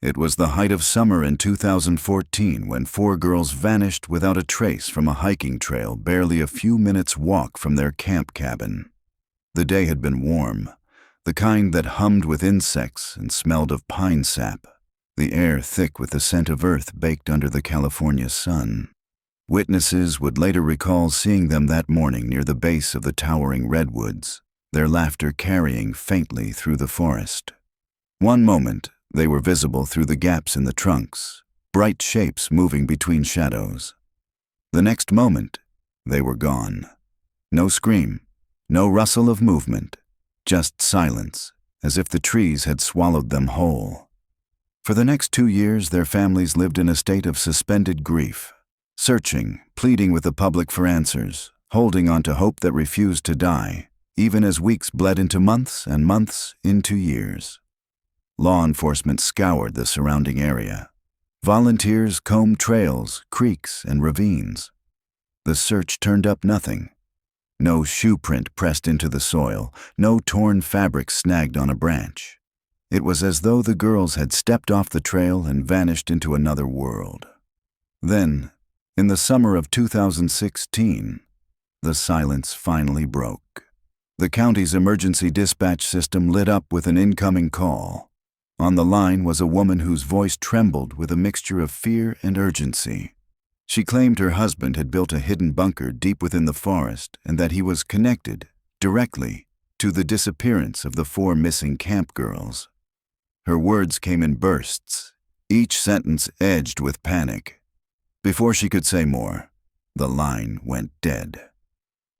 It was the height of summer in 2014 when 4 girls vanished without a trace from a hiking trail barely a few minutes' walk from their camp cabin. The day had been warm, the kind that hummed with insects and smelled of pine sap, the air thick with the scent of earth baked under the California sun. Witnesses would later recall seeing them that morning near the base of the towering redwoods, their laughter carrying faintly through the forest. One moment, they were visible through the gaps in the trunks, bright shapes moving between shadows. The next moment, they were gone. No scream, no rustle of movement, just silence, as if the trees had swallowed them whole. For the next 2 years, their families lived in a state of suspended grief, searching, pleading with the public for answers, holding on to hope that refused to die, even as weeks bled into months and months into years. Law enforcement scoured the surrounding area. Volunteers combed trails, creeks, and ravines. The search turned up nothing. No shoe print pressed into the soil, no torn fabric snagged on a branch. It was as though the girls had stepped off the trail and vanished into another world. Then, in the summer of 2016, the silence finally broke. The county's emergency dispatch system lit up with an incoming call. On the line was a woman whose voice trembled with a mixture of fear and urgency. She claimed her husband had built a hidden bunker deep within the forest and that he was connected, directly, to the disappearance of the 4 missing camp girls. Her words came in bursts, each sentence edged with panic. Before she could say more, the line went dead.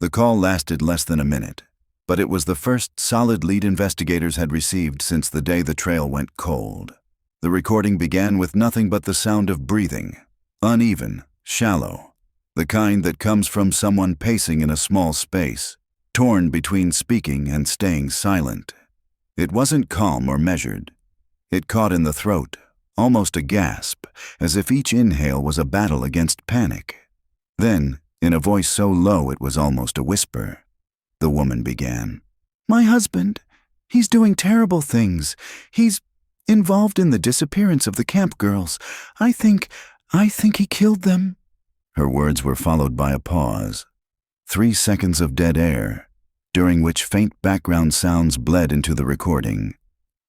The call lasted less than a minute, but it was the first solid lead investigators had received since the day the trail went cold. The recording began with nothing but the sound of breathing, uneven, shallow, the kind that comes from someone pacing in a small space, torn between speaking and staying silent. It wasn't calm or measured. It caught in the throat, almost a gasp, as if each inhale was a battle against panic. Then, in a voice so low it was almost a whisper, the woman began. "My husband, he's doing terrible things. He's involved in the disappearance of the camp girls. I think he killed them." Her words were followed by a pause. 3 seconds of dead air, during which faint background sounds bled into the recording.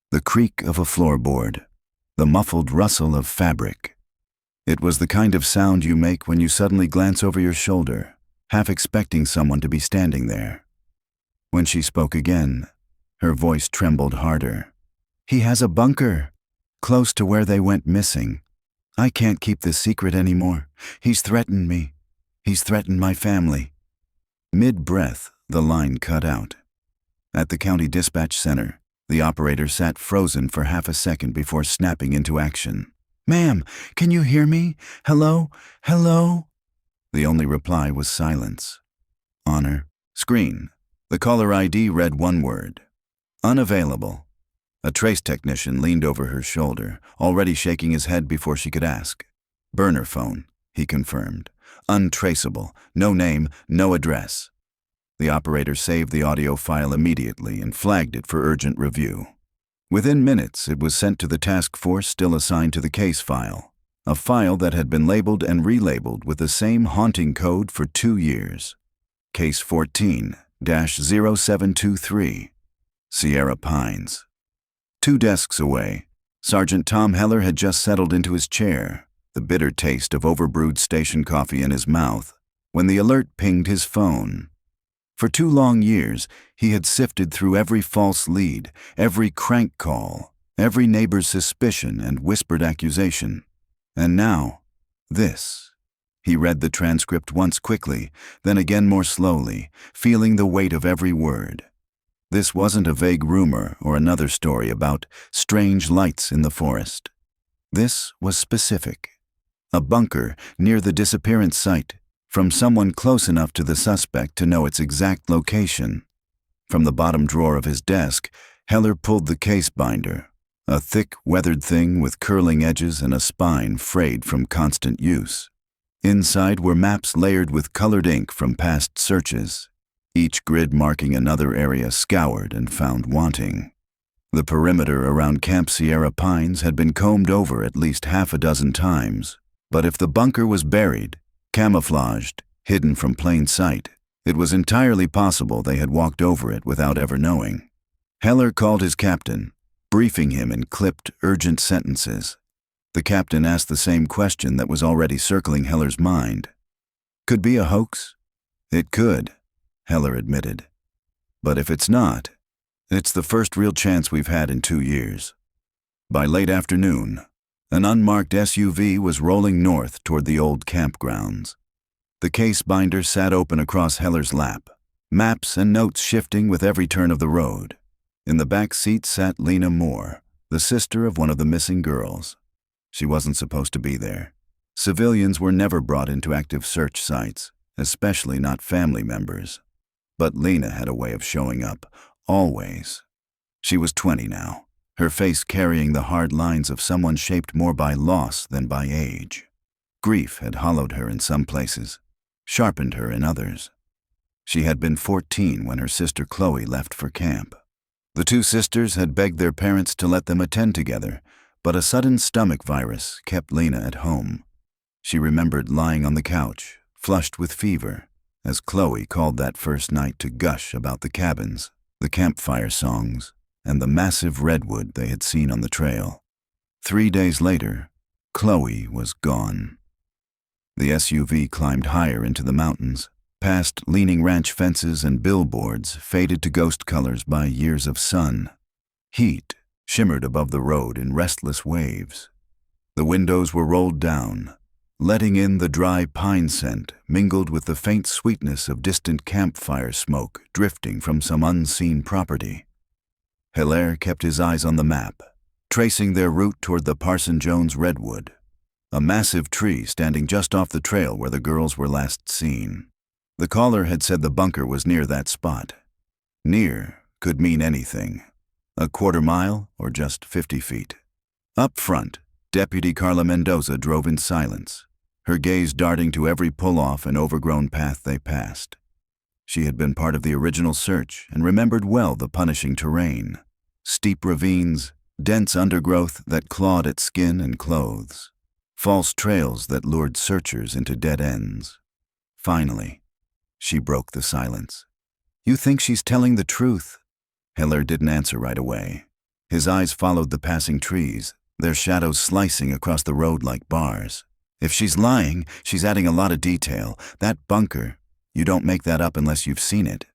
The creak of a floorboard, the muffled rustle of fabric. It was the kind of sound you make when you suddenly glance over your shoulder, half expecting someone to be standing there. When she spoke again, her voice trembled harder. "He has a bunker, close to where they went missing. I can't keep this secret anymore. He's threatened me. He's threatened my family." Mid-breath, the line cut out. At the county dispatch center, the operator sat frozen for half a second before snapping into action. "Ma'am, can you hear me? Hello? Hello?" The only reply was silence. Honor. Screen. The caller ID read one word. Unavailable. A trace technician leaned over her shoulder, already shaking his head before she could ask. "Burner phone," he confirmed. "Untraceable. No name, no address." The operator saved the audio file immediately and flagged it for urgent review. Within minutes, it was sent to the task force still assigned to the case file, a file that had been labeled and relabeled with the same haunting code for 2 years. Case 14-0723, Sierra Pines. 2 desks away, Sergeant Tom Heller had just settled into his chair, the bitter taste of overbrewed station coffee in his mouth, when the alert pinged his phone. For 2 long years, he had sifted through every false lead, every crank call, every neighbor's suspicion and whispered accusation. And now, this. He read the transcript once quickly, then again more slowly, feeling the weight of every word. This wasn't a vague rumor or another story about strange lights in the forest. This was specific. A bunker near the disappearance site, from someone close enough to the suspect to know its exact location. From the bottom drawer of his desk, Heller pulled the case binder, a thick, weathered thing with curling edges and a spine frayed from constant use. Inside were maps layered with colored ink from past searches, each grid marking another area scoured and found wanting. The perimeter around Camp Sierra Pines had been combed over at least half a dozen times, but if the bunker was buried, camouflaged, hidden from plain sight, it was entirely possible they had walked over it without ever knowing. Heller called his captain, briefing him in clipped, urgent sentences. The captain asked the same question that was already circling Heller's mind. Could be a hoax? It could, Heller admitted. But if it's not, it's the first real chance we've had in 2 years. By late afternoon, an unmarked SUV was rolling north toward the old campgrounds. The case binder sat open across Heller's lap, maps and notes shifting with every turn of the road. In the back seat sat Lena Moore, the sister of one of the missing girls. She wasn't supposed to be there. Civilians were never brought into active search sites, especially not family members. But Lena had a way of showing up, always. She was 20 now, her face carrying the hard lines of someone shaped more by loss than by age. Grief had hollowed her in some places, sharpened her in others. She had been 14 when her sister Chloe left for camp. The two sisters had begged their parents to let them attend together, but a sudden stomach virus kept Lena at home. She remembered lying on the couch, flushed with fever, as Chloe called that first night to gush about the cabins, the campfire songs, and the massive redwood they had seen on the trail. 3 days later, Chloe was gone. The SUV climbed higher into the mountains, past leaning ranch fences and billboards faded to ghost colors by years of sun. Heat shimmered above the road in restless waves. The windows were rolled down, letting in the dry pine scent mingled with the faint sweetness of distant campfire smoke drifting from some unseen property. Hilaire kept his eyes on the map, tracing their route toward the Parson Jones redwood, a massive tree standing just off the trail where the girls were last seen. The caller had said the bunker was near that spot. Near could mean anything. A quarter mile or just 50 feet. Up front, Deputy Carla Mendoza drove in silence, her gaze darting to every pull-off and overgrown path they passed. She had been part of the original search and remembered well the punishing terrain. Steep ravines, dense undergrowth that clawed at skin and clothes. False trails that lured searchers into dead ends. Finally, she broke the silence. "You think she's telling the truth?" Hiller didn't answer right away. His eyes followed the passing trees, their shadows slicing across the road like bars. "If she's lying, she's adding a lot of detail. That bunker, you don't make that up unless you've seen it."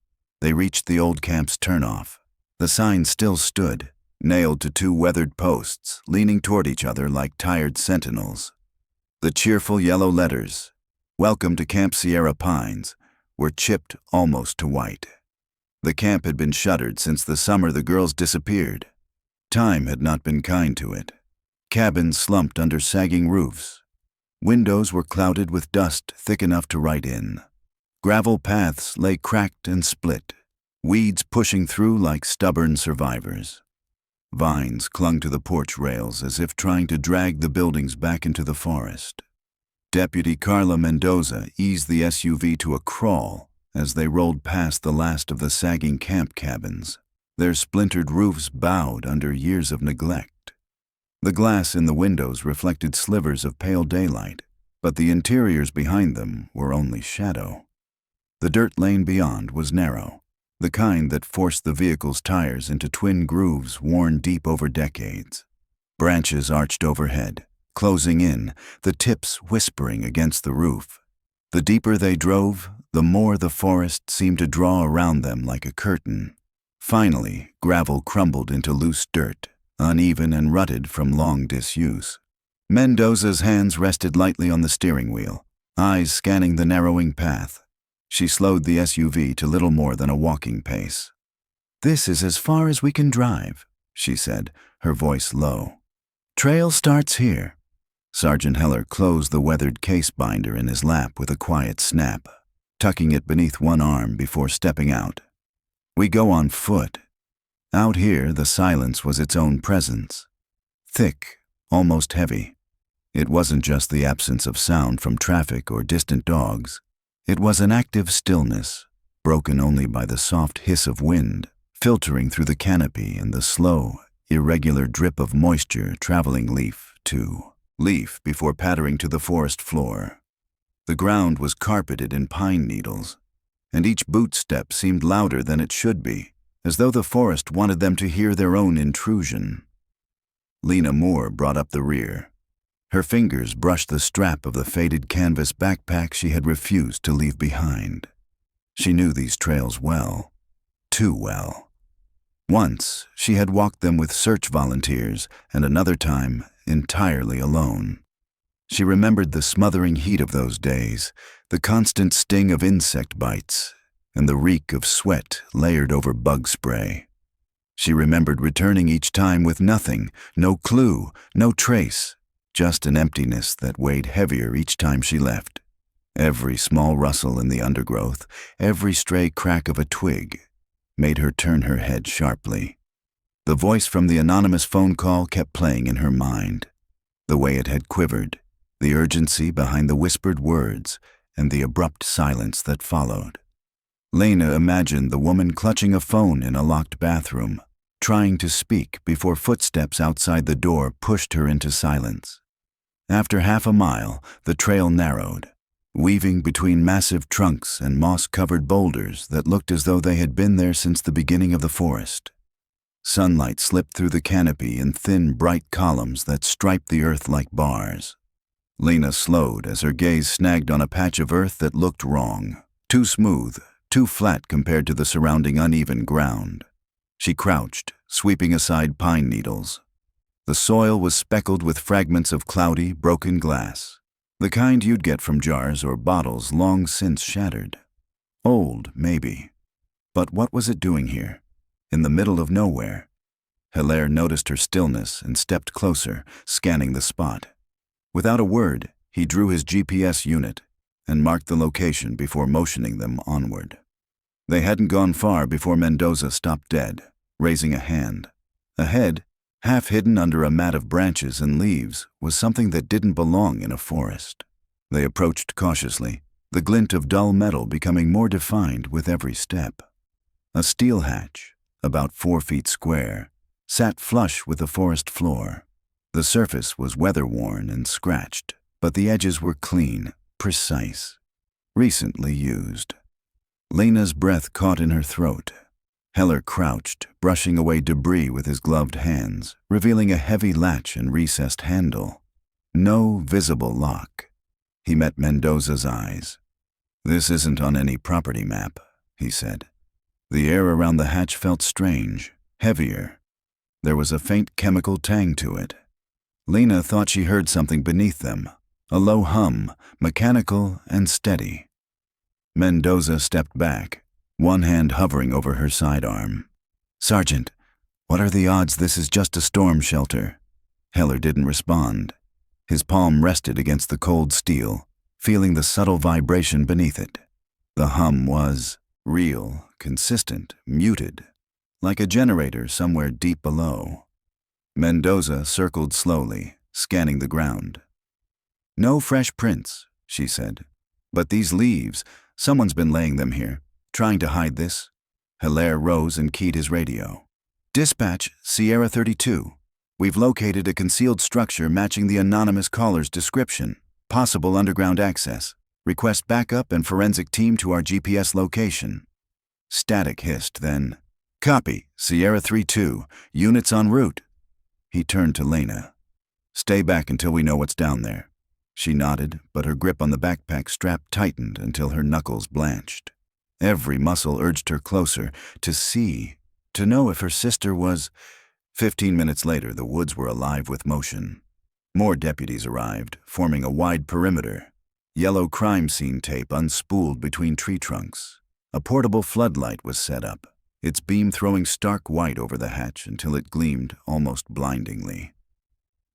They reached the old camp's turnoff. The sign still stood, nailed to 2 weathered posts, leaning toward each other like tired sentinels. The cheerful yellow letters, "Welcome to Camp Sierra Pines," were chipped almost to white. The camp had been shuttered since the summer the girls disappeared. Time had not been kind to it. Cabins slumped under sagging roofs. Windows were clouded with dust thick enough to write in. Gravel paths lay cracked and split, weeds pushing through like stubborn survivors. Vines clung to the porch rails as if trying to drag the buildings back into the forest. Deputy Carla Mendoza eased the SUV to a crawl as they rolled past the last of the sagging camp cabins, their splintered roofs bowed under years of neglect. The glass in the windows reflected slivers of pale daylight, but the interiors behind them were only shadow. The dirt lane beyond was narrow, the kind that forced the vehicle's tires into twin grooves worn deep over decades. Branches arched overhead, closing in, the tips whispering against the roof. The deeper they drove, the more the forest seemed to draw around them like a curtain. Finally, gravel crumbled into loose dirt, uneven and rutted from long disuse. Mendoza's hands rested lightly on the steering wheel, eyes scanning the narrowing path. She slowed the SUV to little more than a walking pace. "This is as far as we can drive," she said, her voice low. "Trail starts here." Sergeant Heller closed the weathered case binder in his lap with a quiet snap, tucking it beneath one arm before stepping out. "We go on foot." Out here, the silence was its own presence. Thick, almost heavy. It wasn't just the absence of sound from traffic or distant dogs. It was an active stillness, broken only by the soft hiss of wind, filtering through the canopy and the slow, irregular drip of moisture traveling leaf to leaf before pattering to the forest floor. The ground was carpeted in pine needles, and each boot step seemed louder than it should be, as though the forest wanted them to hear their own intrusion. Lena Moore brought up the rear. Her fingers brushed the strap of the faded canvas backpack she had refused to leave behind. She knew these trails well, too well. Once, she had walked them with search volunteers, and another time, entirely alone. She remembered the smothering heat of those days, the constant sting of insect bites, and the reek of sweat layered over bug spray. She remembered returning each time with nothing, no clue, no trace, just an emptiness that weighed heavier each time she left. Every small rustle in the undergrowth, every stray crack of a twig, made her turn her head sharply. The voice from the anonymous phone call kept playing in her mind. The way it had quivered, the urgency behind the whispered words, and the abrupt silence that followed. Lena imagined the woman clutching a phone in a locked bathroom, trying to speak before footsteps outside the door pushed her into silence. After half a mile, the trail narrowed, weaving between massive trunks and moss-covered boulders that looked as though they had been there since the beginning of the forest. Sunlight slipped through the canopy in thin, bright columns that striped the earth like bars. Lena slowed as her gaze snagged on a patch of earth that looked wrong, too smooth, too flat compared to the surrounding uneven ground. She crouched, sweeping aside pine needles. The soil was speckled with fragments of cloudy, broken glass, the kind you'd get from jars or bottles long since shattered. Old, maybe. But what was it doing here, in the middle of nowhere? Hilaire noticed her stillness and stepped closer, scanning the spot. Without a word, he drew his GPS unit and marked the location before motioning them onward. They hadn't gone far before Mendoza stopped dead, raising a hand. Ahead, half hidden under a mat of branches and leaves, was something that didn't belong in a forest. They approached cautiously, the glint of dull metal becoming more defined with every step. A steel hatch, about 4 feet square, sat flush with the forest floor. The surface was weather-worn and scratched, but the edges were clean, precise, recently used. Lena's breath caught in her throat. Heller crouched, brushing away debris with his gloved hands, revealing a heavy latch and recessed handle. No visible lock. He met Mendoza's eyes. "This isn't on any property map," he said. The air around the hatch felt strange, heavier. There was a faint chemical tang to it. Lena thought she heard something beneath them, a low hum, mechanical and steady. Mendoza stepped back, one hand hovering over her sidearm. "Sergeant, what are the odds this is just a storm shelter?" Heller didn't respond. His palm rested against the cold steel, feeling the subtle vibration beneath it. The hum was real, consistent, muted, like a generator somewhere deep below. Mendoza circled slowly, scanning the ground. "No fresh prints," she said. "But these leaves, someone's been laying them here, trying to hide this." Hilaire rose and keyed his radio. "Dispatch, Sierra 32. We've located a concealed structure matching the anonymous caller's description. Possible underground access. Request backup and forensic team to our GPS location." Static hissed, then, "Copy, Sierra 32. Units en route." He turned to Lena. "Stay back until we know what's down there." She nodded, but her grip on the backpack strap tightened until her knuckles blanched. Every muscle urged her closer, to see, to know if her sister was... 15 minutes later, the woods were alive with motion. More deputies arrived, forming a wide perimeter. Yellow crime scene tape unspooled between tree trunks. A portable floodlight was set up, its beam throwing stark white over the hatch until it gleamed almost blindingly.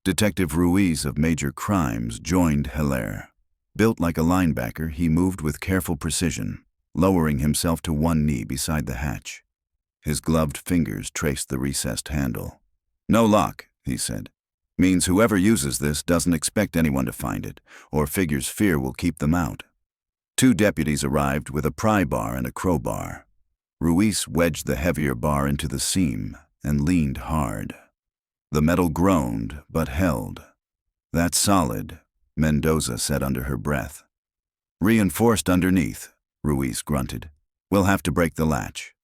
Detective Ruiz of Major Crimes joined Hilaire. Built like a linebacker, he moved with careful precision, lowering himself to one knee beside the hatch. His gloved fingers traced the recessed handle. "No lock," he said. "Means whoever uses this doesn't expect anyone to find it, or figures fear will keep them out." 2 deputies arrived with a pry bar and a crowbar. Ruiz wedged the heavier bar into the seam and leaned hard. The metal groaned, but held. "That's solid," Mendoza said under her breath. "Reinforced underneath," Ruiz grunted. "We'll have to break the latch."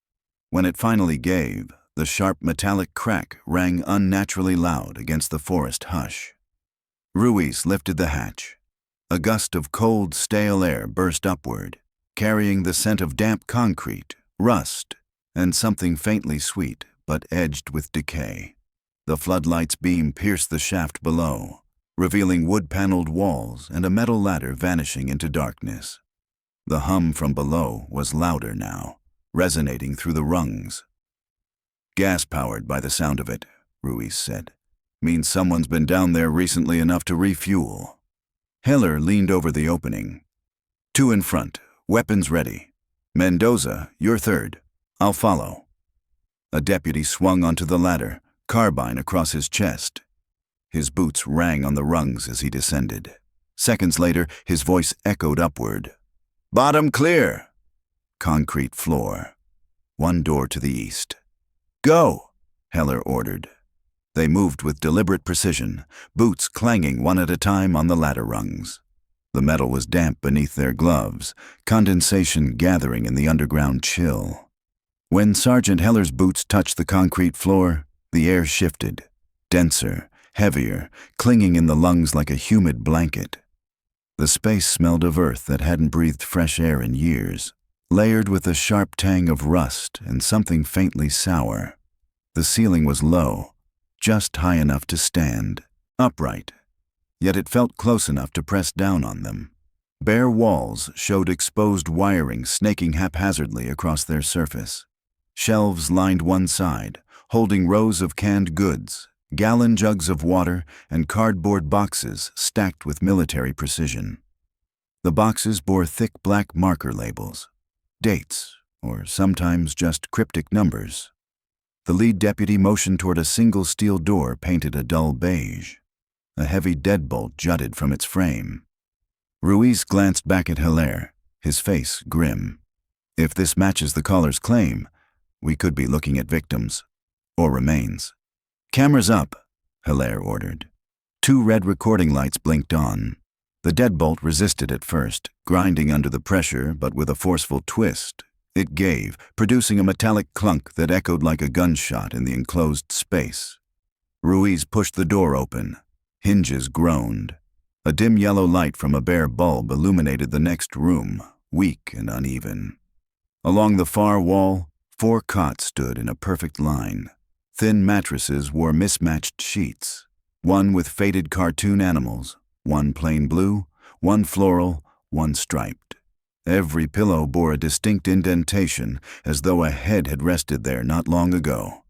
When it finally gave, the sharp metallic crack rang unnaturally loud against the forest hush. Ruiz lifted the hatch. A gust of cold, stale air burst upward, carrying the scent of damp concrete, rust, and something faintly sweet but edged with decay. The floodlight's beam pierced the shaft below, revealing wood-paneled walls and a metal ladder vanishing into darkness. The hum from below was louder now, resonating through the rungs. "Gas-powered by the sound of it," Ruiz said. "Means someone's been down there recently enough to refuel." Heller leaned over the opening. "Two in front, weapons ready. Mendoza, you're third. I'll follow." A deputy swung onto the ladder, carbine across his chest. His boots rang on the rungs as he descended. Seconds later, his voice echoed upward. "Bottom clear." Concrete floor. One door to the east. "Go," Heller ordered. They moved with deliberate precision, boots clanging one at a time on the ladder rungs. The metal was damp beneath their gloves, condensation gathering in the underground chill. When Sergeant Heller's boots touched the concrete floor, the air shifted, denser, heavier, clinging in the lungs like a humid blanket. The space smelled of earth that hadn't breathed fresh air in years, layered with a sharp tang of rust and something faintly sour. The ceiling was low, just high enough to stand, upright, yet it felt close enough to press down on them. Bare walls showed exposed wiring snaking haphazardly across their surface. Shelves lined one side, holding rows of canned goods, gallon jugs of water, and cardboard boxes stacked with military precision. The boxes bore thick black marker labels, dates, or sometimes just cryptic numbers. The lead deputy motioned toward a single steel door painted a dull beige. A heavy deadbolt jutted from its frame. Ruiz glanced back at Hilaire, his face grim. "If this matches the caller's claim, we could be looking at victims, or remains." "Cameras up," Hilaire ordered. Two red recording lights blinked on. The deadbolt resisted at first, grinding under the pressure, but with a forceful twist, it gave, producing a metallic clunk that echoed like a gunshot in the enclosed space. Ruiz pushed the door open. Hinges groaned. A dim yellow light from a bare bulb illuminated the next room, weak and uneven. Along the far wall, 4 cots stood in a perfect line. Thin mattresses wore mismatched sheets, one with faded cartoon animals, one plain blue, one floral, one striped. Every pillow bore a distinct indentation, as though a head had rested there not long ago.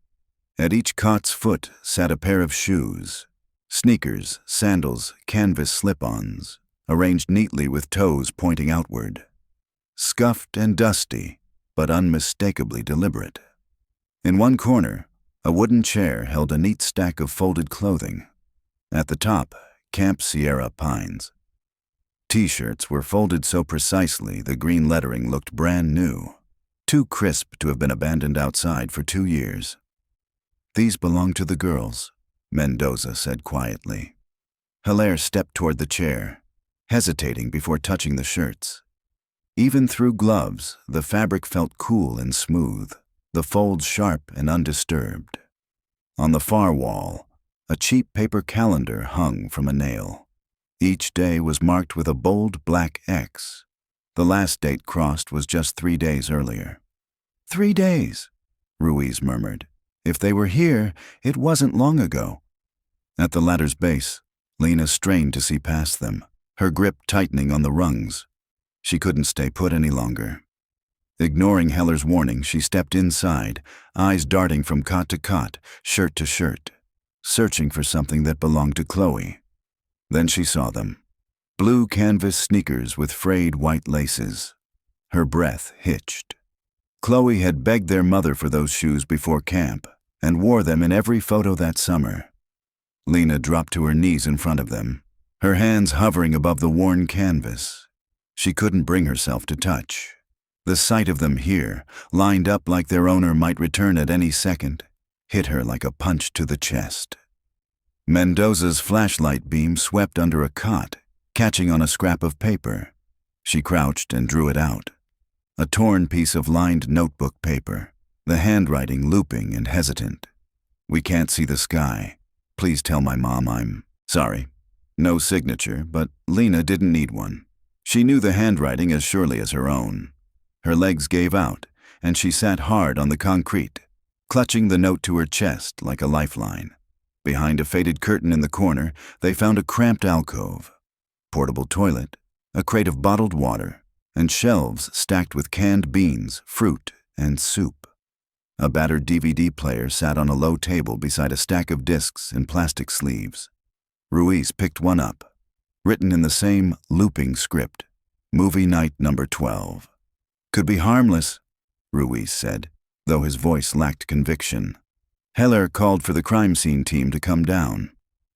At each cot's foot sat a pair of shoes, sneakers, sandals, canvas slip-ons, arranged neatly with toes pointing outward. Scuffed and dusty, but unmistakably deliberate. In one corner, a wooden chair held a neat stack of folded clothing. At the top, Camp Sierra Pines. T-shirts were folded so precisely the green lettering looked brand new, too crisp to have been abandoned outside for 2 years. "These belong to the girls," Mendoza said quietly. Hilaire stepped toward the chair, hesitating before touching the shirts. Even through gloves, the fabric felt cool and smooth, the folds sharp and undisturbed. On the far wall, a cheap paper calendar hung from a nail. Each day was marked with a bold black X. The last date crossed was just 3 days earlier. 3 days, Ruiz murmured. If they were here, it wasn't long ago. At the ladder's base, Lena strained to see past them, her grip tightening on the rungs. She couldn't stay put any longer. Ignoring Heller's warning, she stepped inside, eyes darting from cot to cot, shirt to shirt, searching for something that belonged to Chloe. Then she saw them. Blue canvas sneakers with frayed white laces. Her breath hitched. Chloe had begged their mother for those shoes before camp and wore them in every photo that summer. Lena dropped to her knees in front of them, her hands hovering above the worn canvas. She couldn't bring herself to touch. The sight of them here, lined up like their owner might return at any second, hit her like a punch to the chest. Mendoza's flashlight beam swept under a cot, catching on a scrap of paper. She crouched and drew it out. A torn piece of lined notebook paper, the handwriting looping and hesitant. "We can't see the sky. Please tell my mom I'm sorry." No signature, but Lena didn't need one. She knew the handwriting as surely as her own. Her legs gave out, and she sat hard on the concrete, clutching the note to her chest like a lifeline. Behind a faded curtain in the corner, they found a cramped alcove, portable toilet, a crate of bottled water, and shelves stacked with canned beans, fruit, and soup. A battered DVD player sat on a low table beside a stack of discs in plastic sleeves. Ruiz picked one up, written in the same looping script, "Movie Night Number 12. "Could be harmless," Ruiz said, though his voice lacked conviction. Heller called for the crime scene team to come down.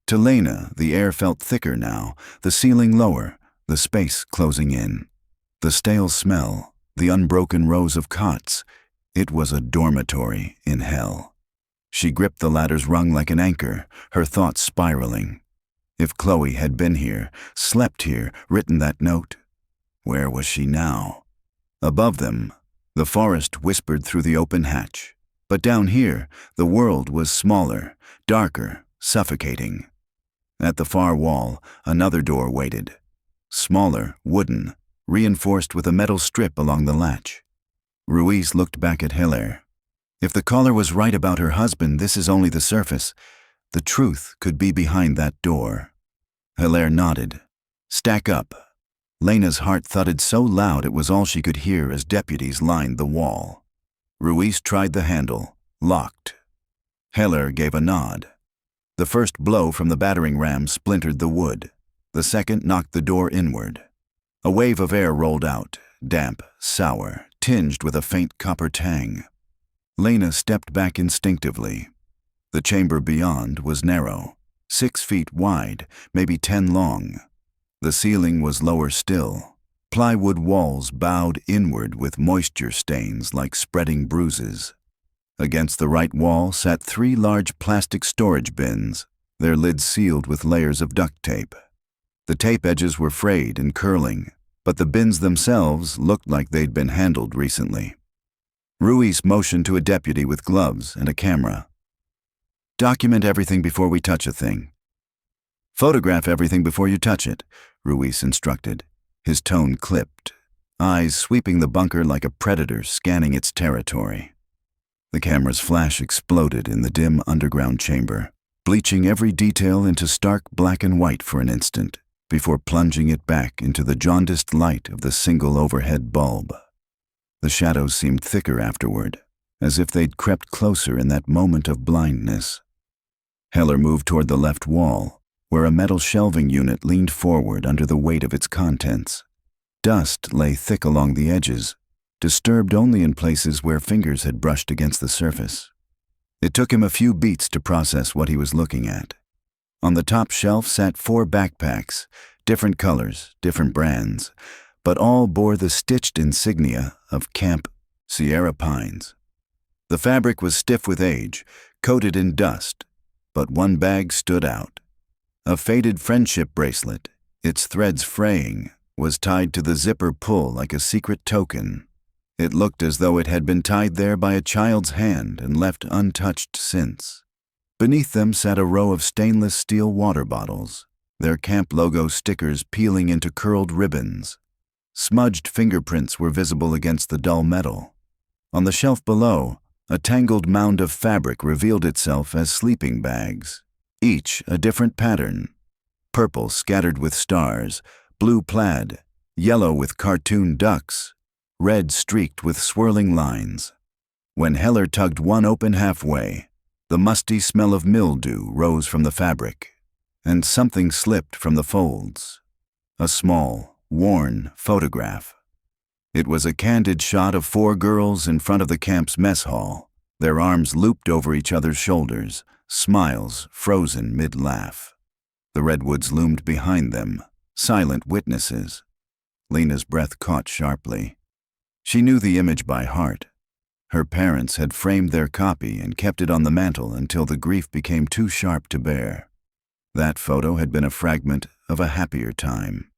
To Lena, the air felt thicker now, the ceiling lower, the space closing in. The stale smell, the unbroken rows of cots. It was a dormitory in hell. She gripped the ladder's rung like an anchor, her thoughts spiraling. If Chloe had been here, slept here, written that note, where was she now? Above them, the forest whispered through the open hatch. But down here, the world was smaller, darker, suffocating. At the far wall, another door waited. Smaller, wooden, reinforced with a metal strip along the latch. Ruiz looked back at Heller. If the caller was right about her husband, this is only the surface. The truth could be behind that door. Heller nodded. "Stack up." Lena's heart thudded so loud it was all she could hear as deputies lined the wall. Ruiz tried the handle, locked. Heller gave a nod. The first blow from the battering ram splintered the wood. The second knocked the door inward. A wave of air rolled out, damp, sour, tinged with a faint copper tang. Lena stepped back instinctively. The chamber beyond was narrow, 6 feet wide, maybe 10 long. The ceiling was lower still. Plywood walls bowed inward with moisture stains like spreading bruises. Against the right wall sat 3 large plastic storage bins, their lids sealed with layers of duct tape. The tape edges were frayed and curling, but the bins themselves looked like they'd been handled recently. Ruiz motioned to a deputy with gloves and a camera. "Document everything before we touch a thing." "Photograph everything before you touch it," Ruiz instructed, his tone clipped, eyes sweeping the bunker like a predator scanning its territory. The camera's flash exploded in the dim underground chamber, bleaching every detail into stark black and white for an instant, before plunging it back into the jaundiced light of the single overhead bulb. The shadows seemed thicker afterward, as if they'd crept closer in that moment of blindness. Heller moved toward the left wall, where a metal shelving unit leaned forward under the weight of its contents. Dust lay thick along the edges, disturbed only in places where fingers had brushed against the surface. It took him a few beats to process what he was looking at. On the top shelf sat 4 backpacks, different colors, different brands, but all bore the stitched insignia of Camp Sierra Pines. The fabric was stiff with age, coated in dust, but one bag stood out. A faded friendship bracelet, its threads fraying, was tied to the zipper pull like a secret token. It looked as though it had been tied there by a child's hand and left untouched since. Beneath them sat a row of stainless steel water bottles, their camp logo stickers peeling into curled ribbons. Smudged fingerprints were visible against the dull metal. On the shelf below, a tangled mound of fabric revealed itself as sleeping bags, each a different pattern: purple scattered with stars, blue plaid, yellow with cartoon ducks, red streaked with swirling lines. When Heller tugged one open halfway, the musty smell of mildew rose from the fabric, and something slipped from the folds. A small, worn photograph. It was a candid shot of 4 girls in front of the camp's mess hall, their arms looped over each other's shoulders, smiles frozen mid-laugh. The redwoods loomed behind them, silent witnesses. Lena's breath caught sharply. She knew the image by heart. Her parents had framed their copy and kept it on the mantel until the grief became too sharp to bear. That photo had been a fragment of a happier time,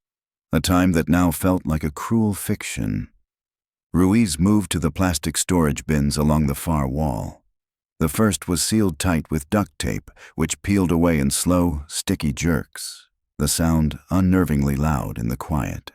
a time that now felt like a cruel fiction. Ruiz moved to the plastic storage bins along the far wall. The first was sealed tight with duct tape, which peeled away in slow, sticky jerks, the sound unnervingly loud in the quiet.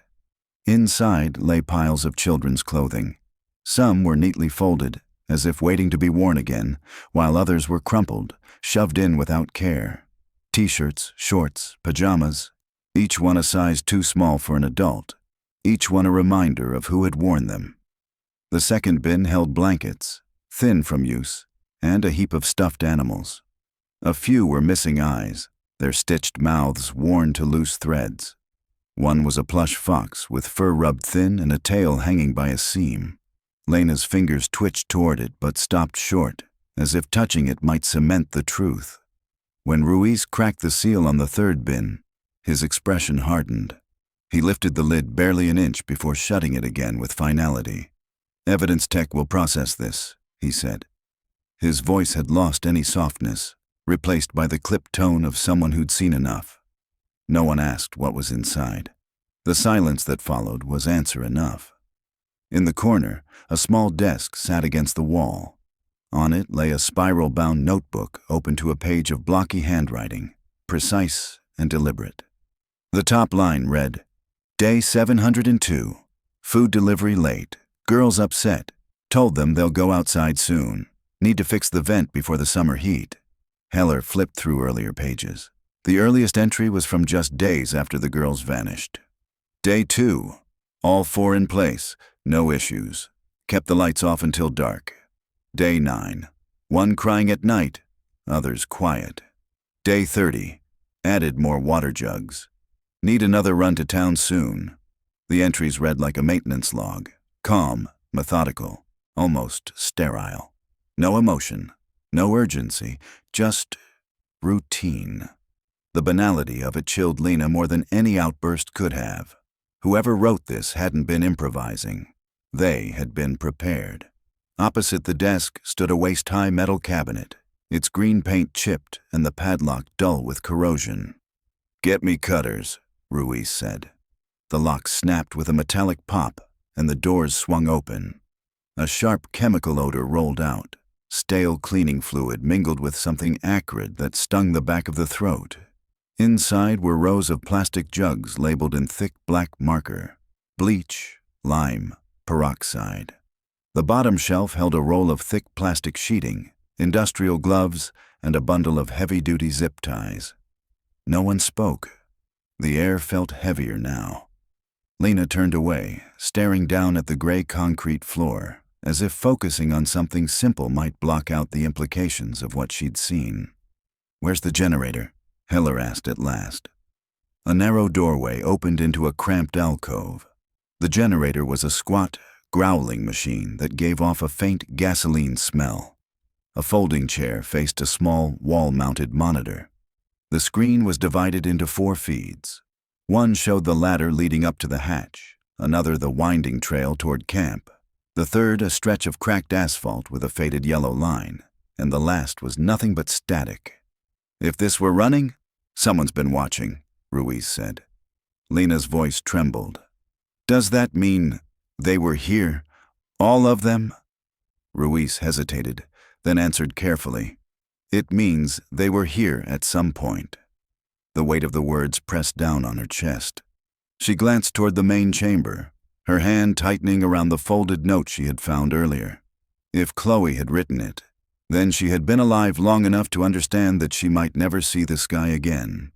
Inside lay piles of children's clothing. Some were neatly folded, as if waiting to be worn again, while others were crumpled, shoved in without care. T-shirts, shorts, pajamas, each one a size too small for an adult, each one a reminder of who had worn them. The second bin held blankets, thin from use, and a heap of stuffed animals. A few were missing eyes, their stitched mouths worn to loose threads. One was a plush fox with fur rubbed thin and a tail hanging by a seam. Lena's fingers twitched toward it but stopped short, as if touching it might cement the truth. When Ruiz cracked the seal on the third bin, his expression hardened. He lifted the lid barely an inch before shutting it again with finality. "Evidence tech will process this," he said. His voice had lost any softness, replaced by the clipped tone of someone who'd seen enough. No one asked what was inside. The silence that followed was answer enough. In the corner, a small desk sat against the wall. On it lay a spiral-bound notebook open to a page of blocky handwriting, precise and deliberate. The top line read, "Day 702. Food delivery late. Girls upset. Told them they'll go outside soon. Need to fix the vent before the summer heat." Heller flipped through earlier pages. The earliest entry was from just days after the girls vanished. Day 2. All 4 in place. No issues. Kept the lights off until dark. Day 9. One crying at night. Others quiet. Day 30. Added more water jugs. Need another run to town soon. The entries read like a maintenance log. Calm, methodical, almost sterile. No emotion, no urgency, just routine. The banality of it chilled Lena more than any outburst could have. Whoever wrote this hadn't been improvising. They had been prepared. Opposite the desk stood a waist-high metal cabinet, its green paint chipped and the padlock dull with corrosion. "Get me cutters," Ruiz said. The lock snapped with a metallic pop, and the doors swung open. A sharp chemical odor rolled out. Stale cleaning fluid mingled with something acrid that stung the back of the throat. Inside were rows of plastic jugs labeled in thick black marker: bleach, lime, peroxide. The bottom shelf held a roll of thick plastic sheeting, industrial gloves, and a bundle of heavy-duty zip ties. No one spoke. The air felt heavier now. Lena turned away, staring down at the gray concrete floor, as if focusing on something simple might block out the implications of what she'd seen. "Where's the generator?" Heller asked at last. A narrow doorway opened into a cramped alcove. The generator was a squat, growling machine that gave off a faint gasoline smell. A folding chair faced a small, wall-mounted monitor. The screen was divided into 4 feeds. One showed the ladder leading up to the hatch, another the winding trail toward camp, the third a stretch of cracked asphalt with a faded yellow line, and the last was nothing but static. "If this were running, someone's been watching," Ruiz said. Lena's voice trembled. "Does that mean they were here? All of them?" Ruiz hesitated, then answered carefully. "It means they were here at some point." The weight of the words pressed down on her chest. She glanced toward the main chamber, her hand tightening around the folded note she had found earlier. If Chloe had written it, then she had been alive long enough to understand that she might never see the sky again.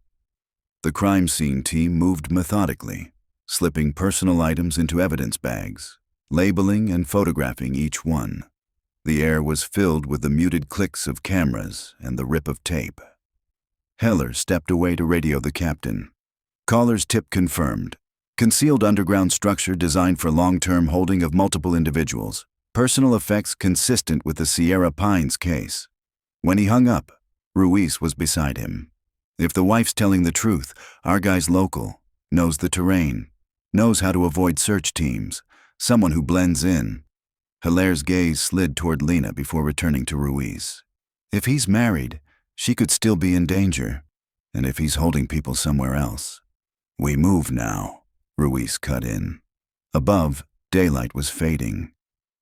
The crime scene team moved methodically, slipping personal items into evidence bags, labeling and photographing each one. The air was filled with the muted clicks of cameras and the rip of tape. Heller stepped away to radio the captain. "Caller's tip confirmed. Concealed underground structure designed for long-term holding of multiple individuals. Personal effects consistent with the Sierra Pines case." When he hung up, Ruiz was beside him. "If the wife's telling the truth, our guy's local, knows the terrain, knows how to avoid search teams, someone who blends in." Hilaire's gaze slid toward Lena before returning to Ruiz. "If he's married, she could still be in danger." And if he's holding people somewhere else. We move now, Ruiz cut in. Above, daylight was fading.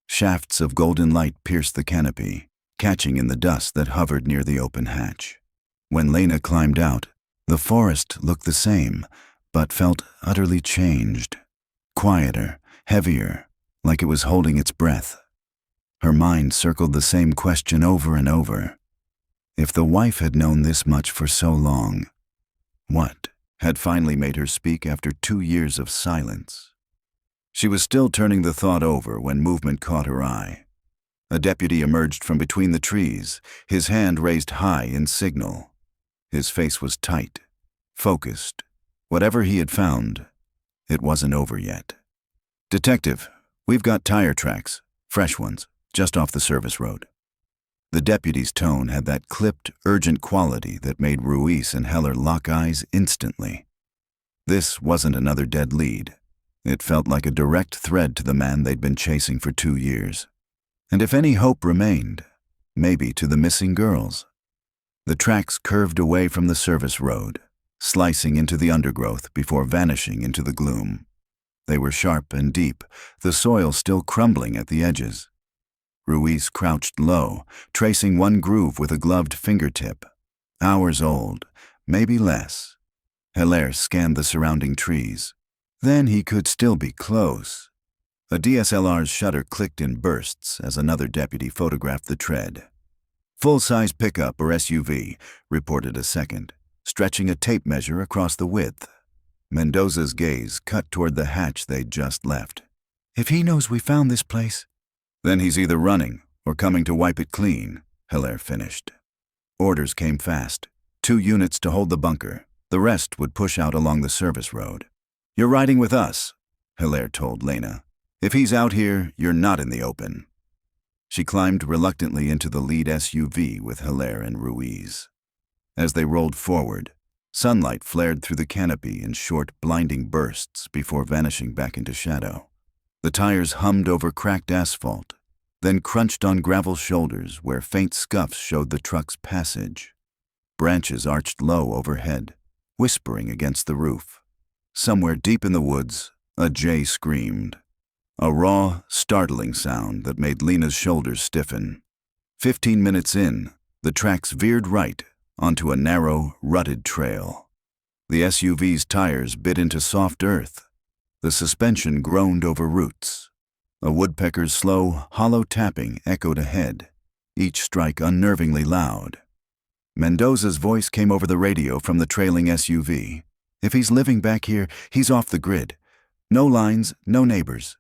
Shafts of golden light pierced the canopy, catching in the dust that hovered near the open hatch. When Lena climbed out, the forest looked the same, but felt utterly changed. Quieter, heavier, like it was holding its breath. Her mind circled the same question over and over. If the wife had known this much for so long, what had finally made her speak after 2 years of silence? She was still turning the thought over when movement caught her eye. A deputy emerged from between the trees, his hand raised high in signal. His face was tight, focused. Whatever he had found, it wasn't over yet. "Detective, we've got tire tracks, fresh ones, just off the service road." The deputy's tone had that clipped, urgent quality that made Ruiz and Heller lock eyes instantly. This wasn't another dead lead. It felt like a direct thread to the man they'd been chasing for 2 years. And if any hope remained, maybe to the missing girls. The tracks curved away from the service road, slicing into the undergrowth before vanishing into the gloom. They were sharp and deep, the soil still crumbling at the edges. Ruiz crouched low, tracing one groove with a gloved fingertip. Hours old, maybe less. Heller scanned the surrounding trees. Then he could still be close. A DSLR's shutter clicked in bursts as another deputy photographed the tread. "Full-size pickup or SUV," reported a second, stretching a tape measure across the width. Mendoza's gaze cut toward the hatch they'd just left. "If he knows we found this place..." "Then he's either running or coming to wipe it clean," Heller finished. Orders came fast. 2 units to hold the bunker. The rest would push out along the service road. "You're riding with us," Heller told Lena. "If he's out here, you're not in the open." She climbed reluctantly into the lead SUV with Heller and Ruiz. As they rolled forward, sunlight flared through the canopy in short, blinding bursts before vanishing back into shadow. The tires hummed over cracked asphalt, then crunched on gravel shoulders where faint scuffs showed the truck's passage. Branches arched low overhead, whispering against the roof. Somewhere deep in the woods, a jay screamed. A raw, startling sound that made Lena's shoulders stiffen. 15 minutes in, the tracks veered right onto a narrow, rutted trail. The SUV's tires bit into soft earth. The suspension groaned over roots. A woodpecker's slow, hollow tapping echoed ahead, each strike unnervingly loud. Mendoza's voice came over the radio from the trailing SUV. "If he's living back here, he's off the grid. No lines, no neighbors."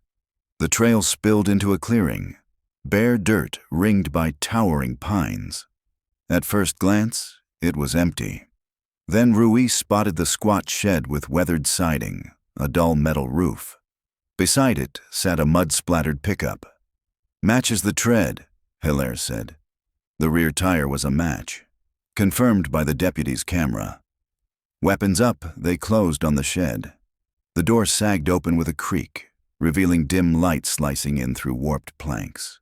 The trail spilled into a clearing, bare dirt ringed by towering pines. At first glance, it was empty. Then Ruiz spotted the squat shed with weathered siding, a dull metal roof. Beside it sat a mud-splattered pickup. "Matches the tread," Hilaire said. The rear tire was a match, confirmed by the deputy's camera. Weapons up, they closed on the shed. The door sagged open with a creak, revealing dim light slicing in through warped planks.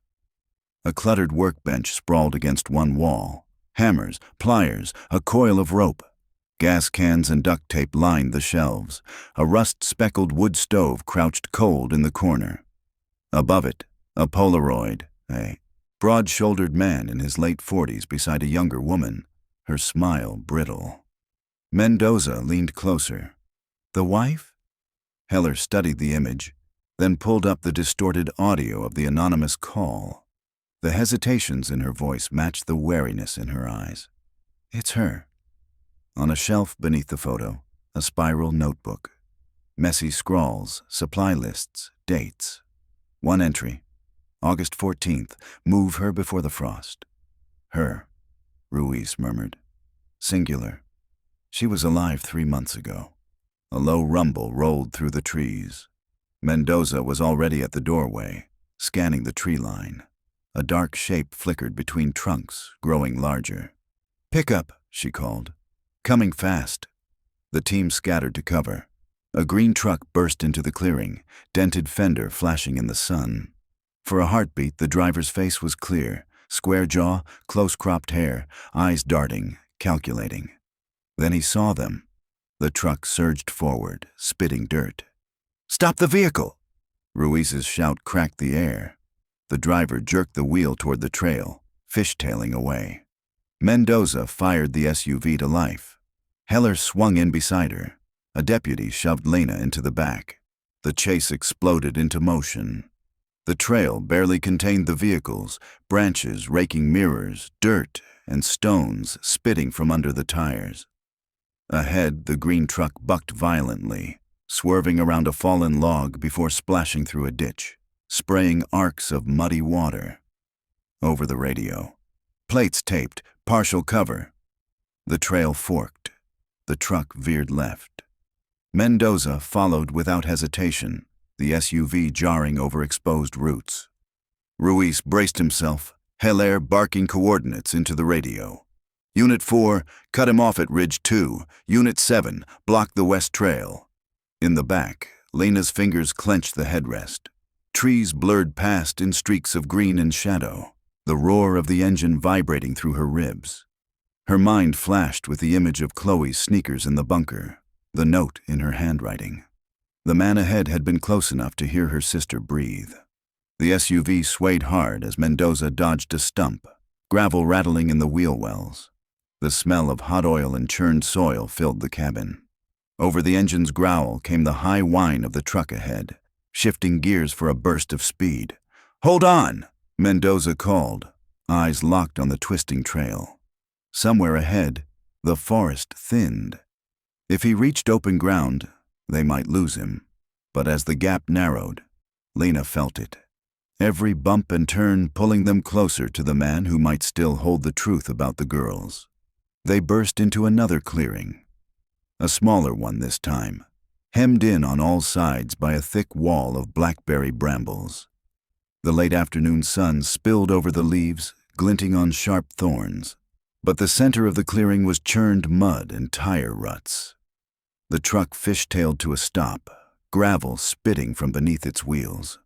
A cluttered workbench sprawled against one wall. Hammers, pliers, a coil of rope. Gas cans and duct tape lined the shelves. A rust-speckled wood stove crouched cold in the corner. Above it, a Polaroid, a broad-shouldered man in his late 40s beside a younger woman, her smile brittle. Mendoza leaned closer. "The wife?" Heller studied the image, then pulled up the distorted audio of the anonymous call. The hesitations in her voice matched the wariness in her eyes. "It's her." On a shelf beneath the photo, a spiral notebook. Messy scrawls, supply lists, dates. One entry, August 14th, move her before the frost. "Her," Ruiz murmured. Singular. She was alive 3 months ago. A low rumble rolled through the trees. Mendoza was already at the doorway, scanning the tree line. A dark shape flickered between trunks, growing larger. "Pick up," she called. "Coming fast." The team scattered to cover. A green truck burst into the clearing, dented fender flashing in the sun. For a heartbeat, the driver's face was clear, square jaw, close-cropped hair, eyes darting, calculating. Then he saw them. The truck surged forward, spitting dirt. "Stop the vehicle!" Ruiz's shout cracked the air. The driver jerked the wheel toward the trail, fishtailing away. Mendoza fired the SUV to life. Heller swung in beside her. A deputy shoved Lena into the back. The chase exploded into motion. The trail barely contained the vehicles, branches raking mirrors, dirt and stones spitting from under the tires. Ahead, the green truck bucked violently, swerving around a fallen log before splashing through a ditch, spraying arcs of muddy water. Over the radio. Plates taped, partial cover. The trail forked. The truck veered left. Mendoza followed without hesitation, the SUV jarring over exposed roots. Ruiz braced himself, Heller barking coordinates into the radio. "Unit 4, cut him off at Ridge 2. Unit 7, block the west trail." In the back, Lena's fingers clenched the headrest. Trees blurred past in streaks of green and shadow, the roar of the engine vibrating through her ribs. Her mind flashed with the image of Chloe's sneakers in the bunker, the note in her handwriting. The man ahead had been close enough to hear her sister breathe. The SUV swayed hard as Mendoza dodged a stump, gravel rattling in the wheel wells. The smell of hot oil and churned soil filled the cabin. Over the engine's growl came the high whine of the truck ahead, shifting gears for a burst of speed. "Hold on!" Mendoza called, eyes locked on the twisting trail. Somewhere ahead, the forest thinned. If he reached open ground, they might lose him. But as the gap narrowed, Lena felt it. Every bump and turn pulling them closer to the man who might still hold the truth about the girls. They burst into another clearing. A smaller one this time, hemmed in on all sides by a thick wall of blackberry brambles. The late afternoon sun spilled over the leaves, glinting on sharp thorns. But the center of the clearing was churned mud and tire ruts. The truck fishtailed to a stop, gravel spitting from beneath its wheels.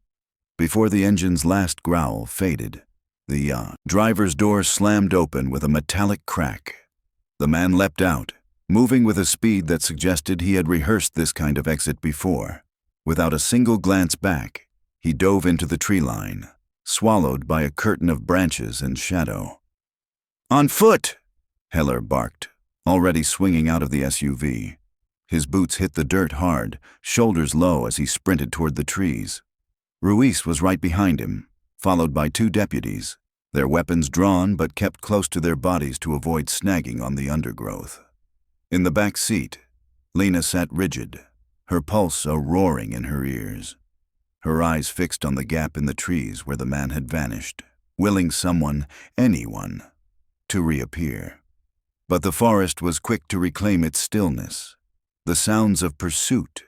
Before the engine's last growl faded, the driver's door slammed open with a metallic crack. The man leapt out, moving with a speed that suggested he had rehearsed this kind of exit before. Without a single glance back, he dove into the tree line, swallowed by a curtain of branches and shadow. "On foot!" Heller barked, already swinging out of the SUV. His boots hit the dirt hard, shoulders low as he sprinted toward the trees. Ruiz was right behind him, followed by two deputies, their weapons drawn but kept close to their bodies to avoid snagging on the undergrowth. In the back seat, Lena sat rigid, her pulse a roaring in her ears. Her eyes fixed on the gap in the trees where the man had vanished, willing someone, anyone, to reappear. But the forest was quick to reclaim its stillness. The sounds of pursuit,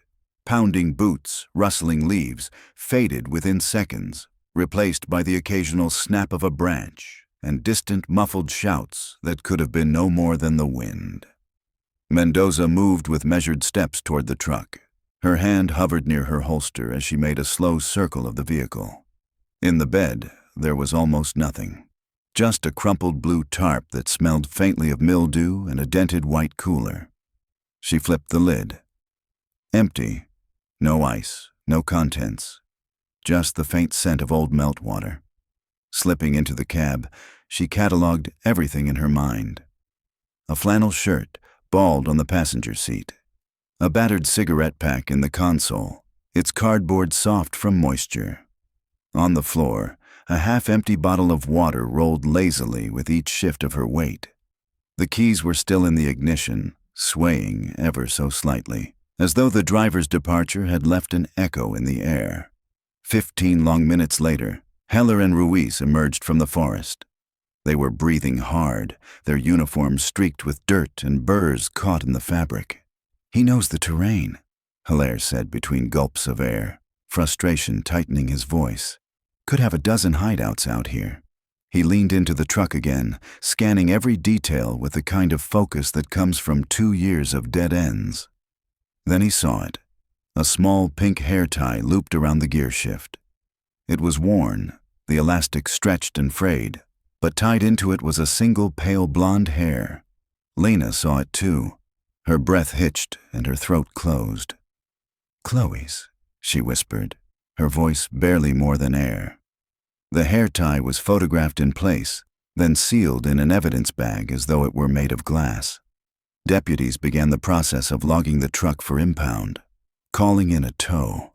pounding boots, rustling leaves, faded within seconds, replaced by the occasional snap of a branch and distant muffled shouts that could have been no more than the wind. Mendoza moved with measured steps toward the truck. Her hand hovered near her holster as she made a slow circle of the vehicle. In the bed, there was almost nothing. Just a crumpled blue tarp that smelled faintly of mildew and a dented white cooler. She flipped the lid. Empty. No ice, no contents. Just the faint scent of old meltwater. Slipping into the cab, she catalogued everything in her mind. A flannel shirt, balled on the passenger seat. A battered cigarette pack in the console, its cardboard soft from moisture. On the floor, a half-empty bottle of water rolled lazily with each shift of her weight. The keys were still in the ignition, swaying ever so slightly, as though the driver's departure had left an echo in the air. 15 long minutes later, Heller and Ruiz emerged from the forest. They were breathing hard, their uniforms streaked with dirt and burrs caught in the fabric. "He knows the terrain," Heller said between gulps of air, frustration tightening his voice. "Could have a dozen hideouts out here." He leaned into the truck again, scanning every detail with the kind of focus that comes from 2 years of dead ends. Then he saw it. A small pink hair tie looped around the gear shift. It was worn, the elastic stretched and frayed, but tied into it was a single pale blonde hair. Lena saw it too, Her breath hitched and her throat closed. "Chloe's," she whispered, her voice barely more than air. The hair tie was photographed in place, then sealed in an evidence bag as though it were made of glass. Deputies began the process of logging the truck for impound, calling in a tow.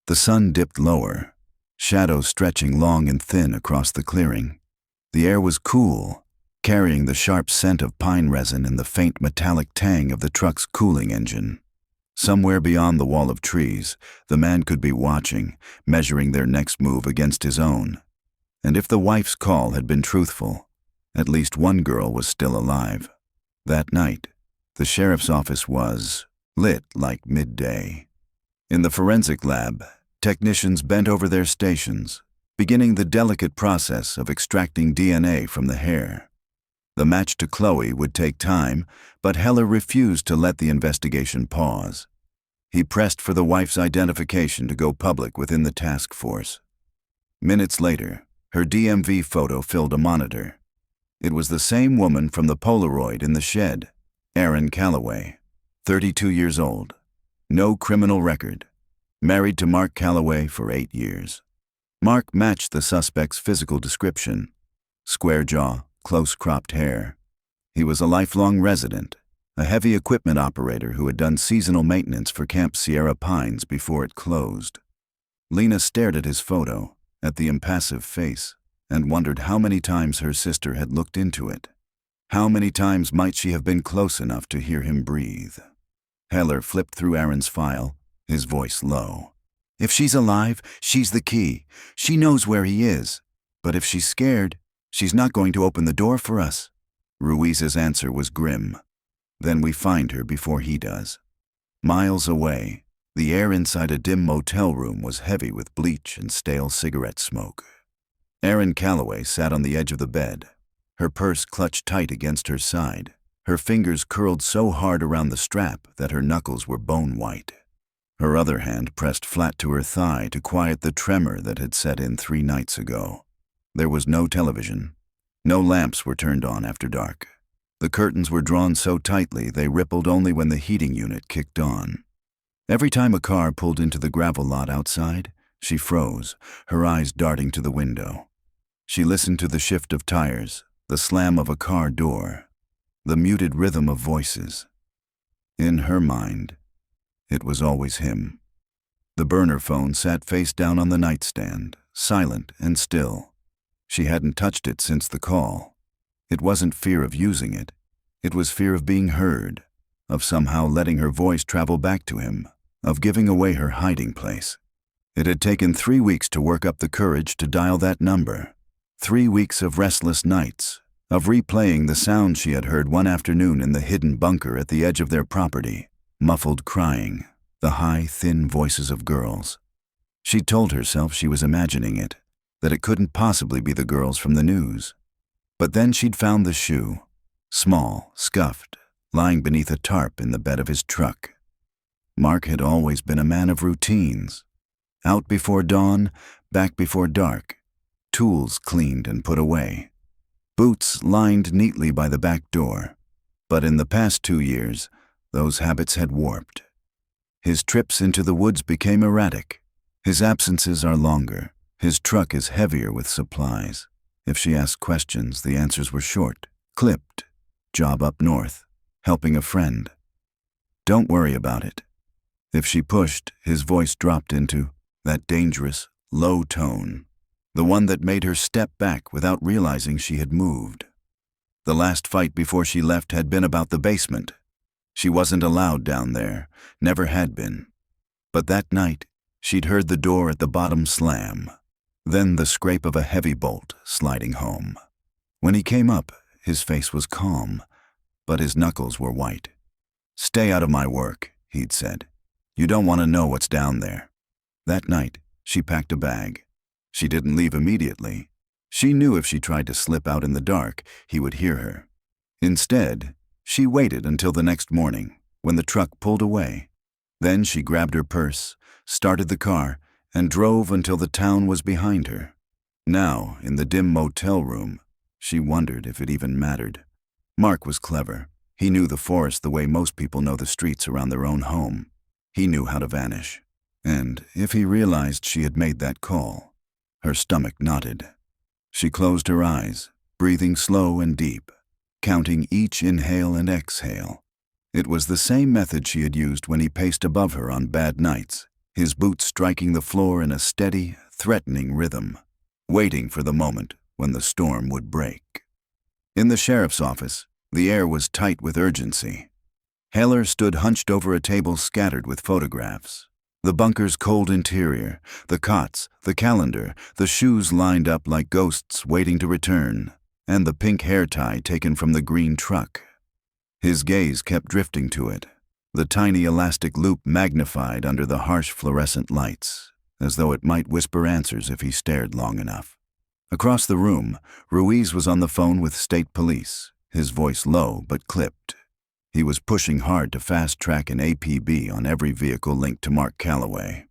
The sun dipped lower, shadows stretching long and thin across the clearing. The air was cool, carrying the sharp scent of pine resin and the faint metallic tang of the truck's cooling engine. Somewhere beyond the wall of trees, the man could be watching, measuring their next move against his own. And if the wife's call had been truthful, at least one girl was still alive. That night, the sheriff's office was lit like midday. In the forensic lab, technicians bent over their stations, beginning the delicate process of extracting DNA from the hair. The match to Chloe would take time, but Heller refused to let the investigation pause. He pressed for the wife's identification to go public within the task force. Minutes later, her DMV photo filled a monitor. It was the same woman from the Polaroid in the shed, Erin Calloway, 32 years old, no criminal record, married to Mark Calloway for 8 years. Mark matched the suspect's physical description: square jaw, close-cropped hair. He was a lifelong resident, a heavy equipment operator who had done seasonal maintenance for Camp Sierra Pines before it closed. Lena stared at his photo, at the impassive face, and wondered how many times her sister had looked into it. How many times might she have been close enough to hear him breathe? Heller flipped through Aaron's file, his voice low. "If she's alive, she's the key. She knows where he is. But if she's scared, she's not going to open the door for us." Ruiz's answer was grim. "Then we find her before he does." Miles away, the air inside a dim motel room was heavy with bleach and stale cigarette smoke. Erin Calloway sat on the edge of the bed, her purse clutched tight against her side, her fingers curled so hard around the strap that her knuckles were bone white. Her other hand pressed flat to her thigh to quiet the tremor that had set in 3 nights ago. There was no television. No lamps were turned on after dark. The curtains were drawn so tightly they rippled only when the heating unit kicked on. Every time a car pulled into the gravel lot outside, she froze, her eyes darting to the window. She listened to the shift of tires, the slam of a car door, the muted rhythm of voices. In her mind, it was always him. The burner phone sat face down on the nightstand, silent and still. She hadn't touched it since the call. It wasn't fear of using it. It was fear of being heard, of somehow letting her voice travel back to him, of giving away her hiding place. It had taken 3 weeks to work up the courage to dial that number. 3 weeks of restless nights, of replaying the sounds she had heard one afternoon in the hidden bunker at the edge of their property, muffled crying, the high, thin voices of girls. She told herself she was imagining it, that it couldn't possibly be the girls from the news. But then she'd found the shoe, small, scuffed, lying beneath a tarp in the bed of his truck. Mark had always been a man of routines. Out before dawn, back before dark, tools cleaned and put away, boots lined neatly by the back door. But in the past 2 years, those habits had warped. His trips into the woods became erratic. His absences are longer. His truck is heavier with supplies. If she asked questions, the answers were short, clipped. Job up north, helping a friend. Don't worry about it. If she pushed, his voice dropped into that dangerous, low tone, the one that made her step back without realizing she had moved. The last fight before she left had been about the basement. She wasn't allowed down there, never had been. But that night, she'd heard the door at the bottom slam, then the scrape of a heavy bolt sliding home. When he came up, his face was calm, but his knuckles were white. "Stay out of my work," he'd said. "You don't want to know what's down there." That night, she packed a bag. She didn't leave immediately. She knew if she tried to slip out in the dark, he would hear her. Instead, she waited until the next morning, when the truck pulled away. Then she grabbed her purse, started the car, and drove until the town was behind her. Now, in the dim motel room, she wondered if it even mattered. Mark was clever. He knew the forest the way most people know the streets around their own home. He knew how to vanish. And if he realized she had made that call, her stomach knotted. She closed her eyes, breathing slow and deep, counting each inhale and exhale. It was the same method she had used when he paced above her on bad nights, his boots striking the floor in a steady, threatening rhythm, waiting for the moment when the storm would break. In the sheriff's office, the air was tight with urgency. Heller stood hunched over a table scattered with photographs. The bunker's cold interior, the cots, the calendar, the shoes lined up like ghosts waiting to return, and the pink hair tie taken from the green truck. His gaze kept drifting to it, the tiny elastic loop magnified under the harsh fluorescent lights, as though it might whisper answers if he stared long enough. Across the room, Ruiz was on the phone with state police, his voice low but clipped. He was pushing hard to fast-track an APB on every vehicle linked to Mark Calloway.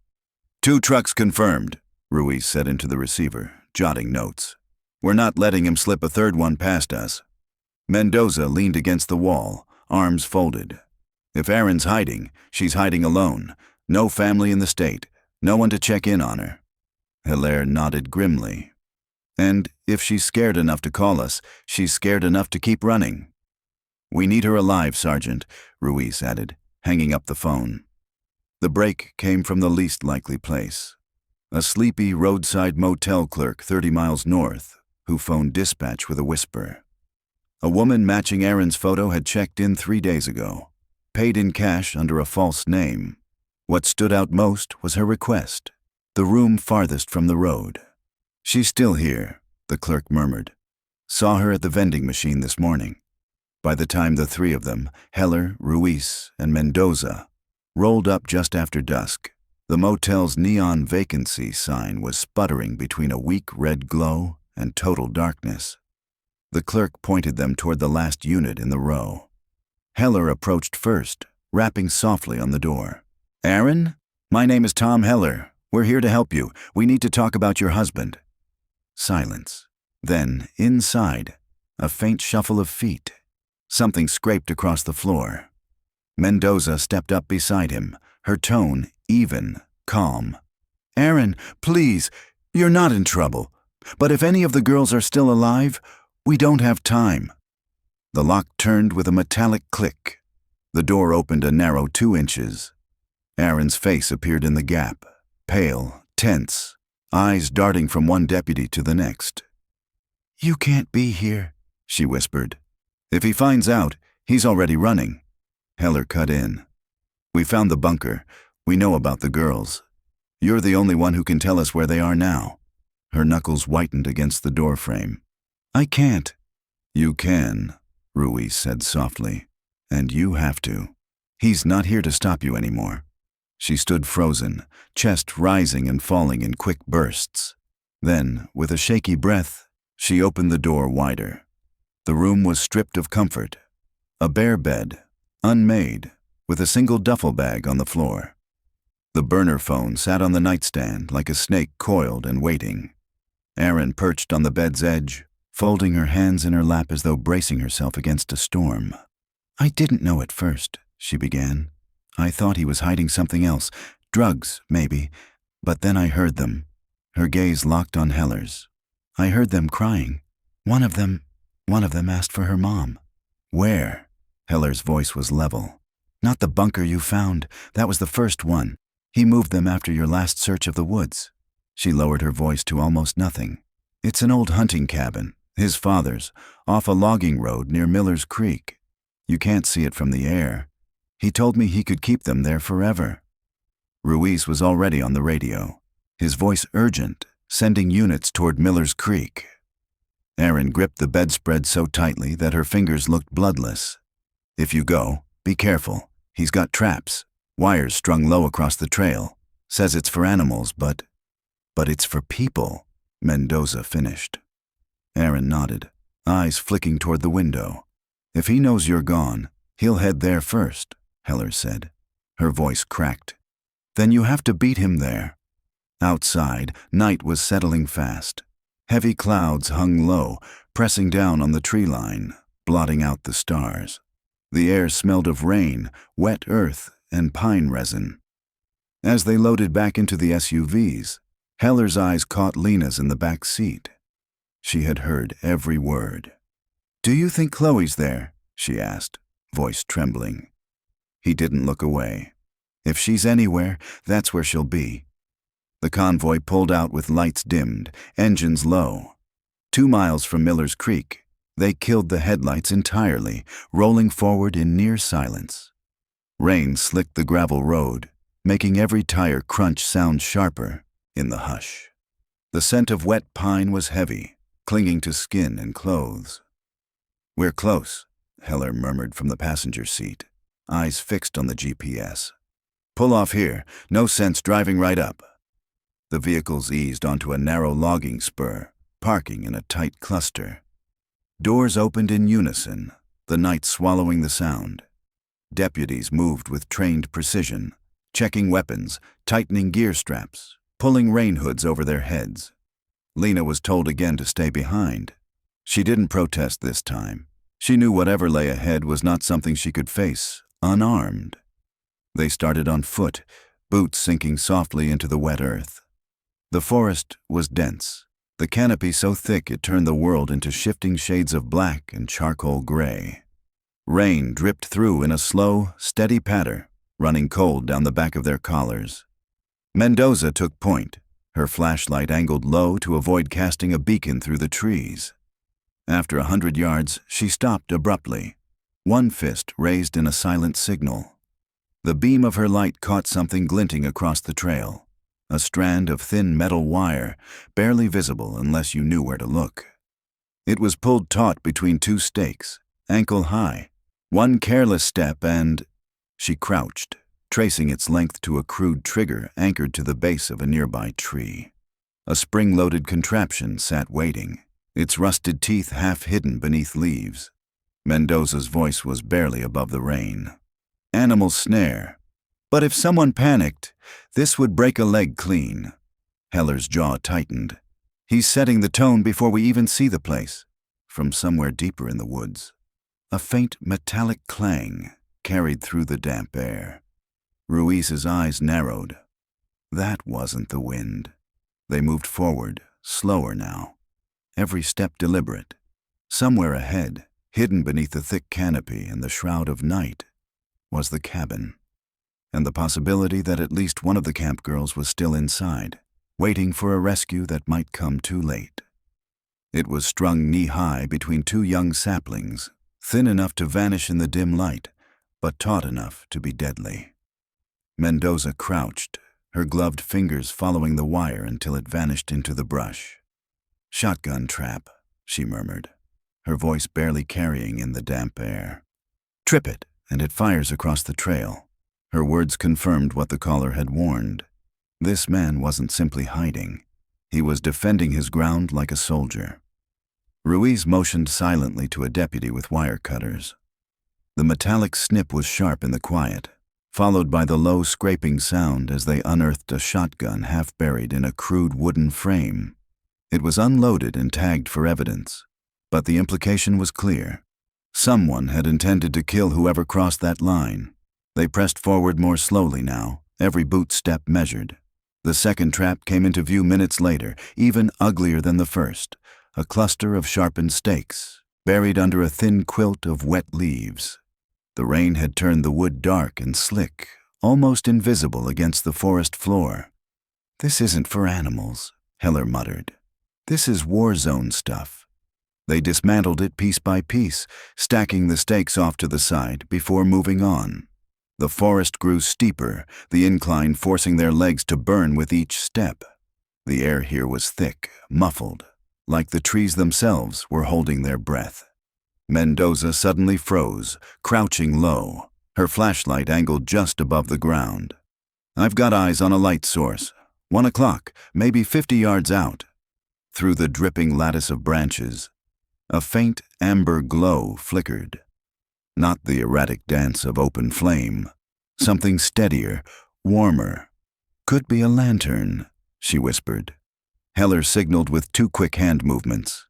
2 trucks confirmed, Ruiz said into the receiver, jotting notes. We're not letting him slip a third one past us. Mendoza leaned against the wall, arms folded. If Erin's hiding, she's hiding alone. No family in the state, no one to check in on her. Hilaire nodded grimly. And if she's scared enough to call us, she's scared enough to keep running. We need her alive, Sergeant, Ruiz added, hanging up the phone. The break came from the least likely place. A sleepy roadside motel clerk 30 miles north, who phoned dispatch with a whisper. A woman matching Erin's photo had checked in 3 days ago, paid in cash under a false name. What stood out most was her request, the room farthest from the road. She's still here, the clerk murmured. Saw her at the vending machine this morning. By the time the 3 of them, Heller, Ruiz, and Mendoza, rolled up just after dusk, the motel's neon vacancy sign was sputtering between a weak red glow and total darkness. The clerk pointed them toward the last unit in the row. Heller approached first, rapping softly on the door. Erin? My name is Tom Heller. We're here to help you. We need to talk about your husband. Silence. Then, inside, a faint shuffle of feet. Something scraped across the floor. Mendoza stepped up beside him, her tone even, calm. Erin, please, you're not in trouble. But if any of the girls are still alive, we don't have time. The lock turned with a metallic click. The door opened a narrow 2 inches. Erin's face appeared in the gap, pale, tense, eyes darting from one deputy to the next. You can't be here, she whispered. If he finds out, he's already running. Heller cut in. We found the bunker. We know about the girls. You're the only one who can tell us where they are now. Her knuckles whitened against the doorframe. I can't. You can, Ruiz said softly. And you have to. He's not here to stop you anymore. She stood frozen, chest rising and falling in quick bursts. Then, with a shaky breath, she opened the door wider. The room was stripped of comfort. A bare bed, unmade, with a single duffel bag on the floor. The burner phone sat on the nightstand like a snake coiled and waiting. Erin perched on the bed's edge, folding her hands in her lap as though bracing herself against a storm. I didn't know at first, she began. I thought he was hiding something else, drugs, maybe, but then I heard them. Her gaze locked on Heller's. I heard them crying. One of them asked for her mom. Where? Heller's voice was level. Not the bunker you found. That was the first one. He moved them after your last search of the woods. She lowered her voice to almost nothing. It's an old hunting cabin, his father's, off a logging road near Miller's Creek. You can't see it from the air. He told me he could keep them there forever. Ruiz was already on the radio, his voice urgent, sending units toward Miller's Creek. Erin gripped the bedspread so tightly that her fingers looked bloodless. If you go, be careful. He's got traps, wires strung low across the trail. Says it's for animals, but it's for people, Mendoza finished. Erin nodded, eyes flicking toward the window. If he knows you're gone, he'll head there first, Heller said. Her voice cracked. Then you have to beat him there. Outside, night was settling fast. Heavy clouds hung low, pressing down on the tree line, blotting out the stars. The air smelled of rain, wet earth, and pine resin. As they loaded back into the SUVs, Heller's eyes caught Lena's in the back seat. She had heard every word. "Do you think Chloe's there?" she asked, voice trembling. He didn't look away. "If she's anywhere, that's where she'll be." The convoy pulled out with lights dimmed, engines low. 2 miles from Miller's Creek, they killed the headlights entirely, rolling forward in near silence. Rain slicked the gravel road, making every tire crunch sound sharper in the hush. The scent of wet pine was heavy, clinging to skin and clothes. "We're close," Heller murmured from the passenger seat, eyes fixed on the GPS. "Pull off here, no sense driving right up." The vehicles eased onto a narrow logging spur, parking in a tight cluster. Doors opened in unison, the night swallowing the sound. Deputies moved with trained precision, checking weapons, tightening gear straps, pulling rain hoods over their heads. Lena was told again to stay behind. She didn't protest this time. She knew whatever lay ahead was not something she could face, unarmed. They started on foot, boots sinking softly into the wet earth. The forest was dense, the canopy so thick it turned the world into shifting shades of black and charcoal gray. Rain dripped through in a slow, steady patter, running cold down the back of their collars. Mendoza took point, her flashlight angled low to avoid casting a beacon through the trees. After 100 yards, she stopped abruptly, one fist raised in a silent signal. The beam of her light caught something glinting across the trail, a strand of thin metal wire, barely visible unless you knew where to look. It was pulled taut between 2 stakes, ankle high. One careless step and she crouched, tracing its length to a crude trigger anchored to the base of a nearby tree. A spring-loaded contraption sat waiting, its rusted teeth half hidden beneath leaves. Mendoza's voice was barely above the rain. "Animal snare. But if someone panicked, this would break a leg clean." Heller's jaw tightened. "He's setting the tone before we even see the place." From somewhere deeper in the woods, a faint metallic clang carried through the damp air. Ruiz's eyes narrowed. That wasn't the wind. They moved forward, slower now, every step deliberate. Somewhere ahead, hidden beneath the thick canopy and the shroud of night, was the cabin, and the possibility that at least one of the camp girls was still inside, waiting for a rescue that might come too late. It was strung knee-high between 2 young saplings, thin enough to vanish in the dim light, but taut enough to be deadly. Mendoza crouched, her gloved fingers following the wire until it vanished into the brush. "Shotgun trap," she murmured, her voice barely carrying in the damp air. "Trip it, and it fires across the trail." Her words confirmed what the caller had warned. This man wasn't simply hiding. He was defending his ground like a soldier. Ruiz motioned silently to a deputy with wire cutters. The metallic snip was sharp in the quiet, followed by the low scraping sound as they unearthed a shotgun half buried in a crude wooden frame. It was unloaded and tagged for evidence, but the implication was clear. Someone had intended to kill whoever crossed that line. They pressed forward more slowly now, every boot step measured. The second trap came into view minutes later, even uglier than the first, a cluster of sharpened stakes, buried under a thin quilt of wet leaves. The rain had turned the wood dark and slick, almost invisible against the forest floor. "This isn't for animals," Heller muttered. "This is war zone stuff." They dismantled it piece by piece, stacking the stakes off to the side before moving on. The forest grew steeper, the incline forcing their legs to burn with each step. The air here was thick, muffled, like the trees themselves were holding their breath. Mendoza suddenly froze, crouching low, her flashlight angled just above the ground. "I've got eyes on a light source. 1 o'clock, maybe 50 yards out." Through the dripping lattice of branches, a faint amber glow flickered. Not the erratic dance of open flame. Something steadier, warmer. "Could be a lantern," she whispered. Heller signaled with 2 quick hand movements.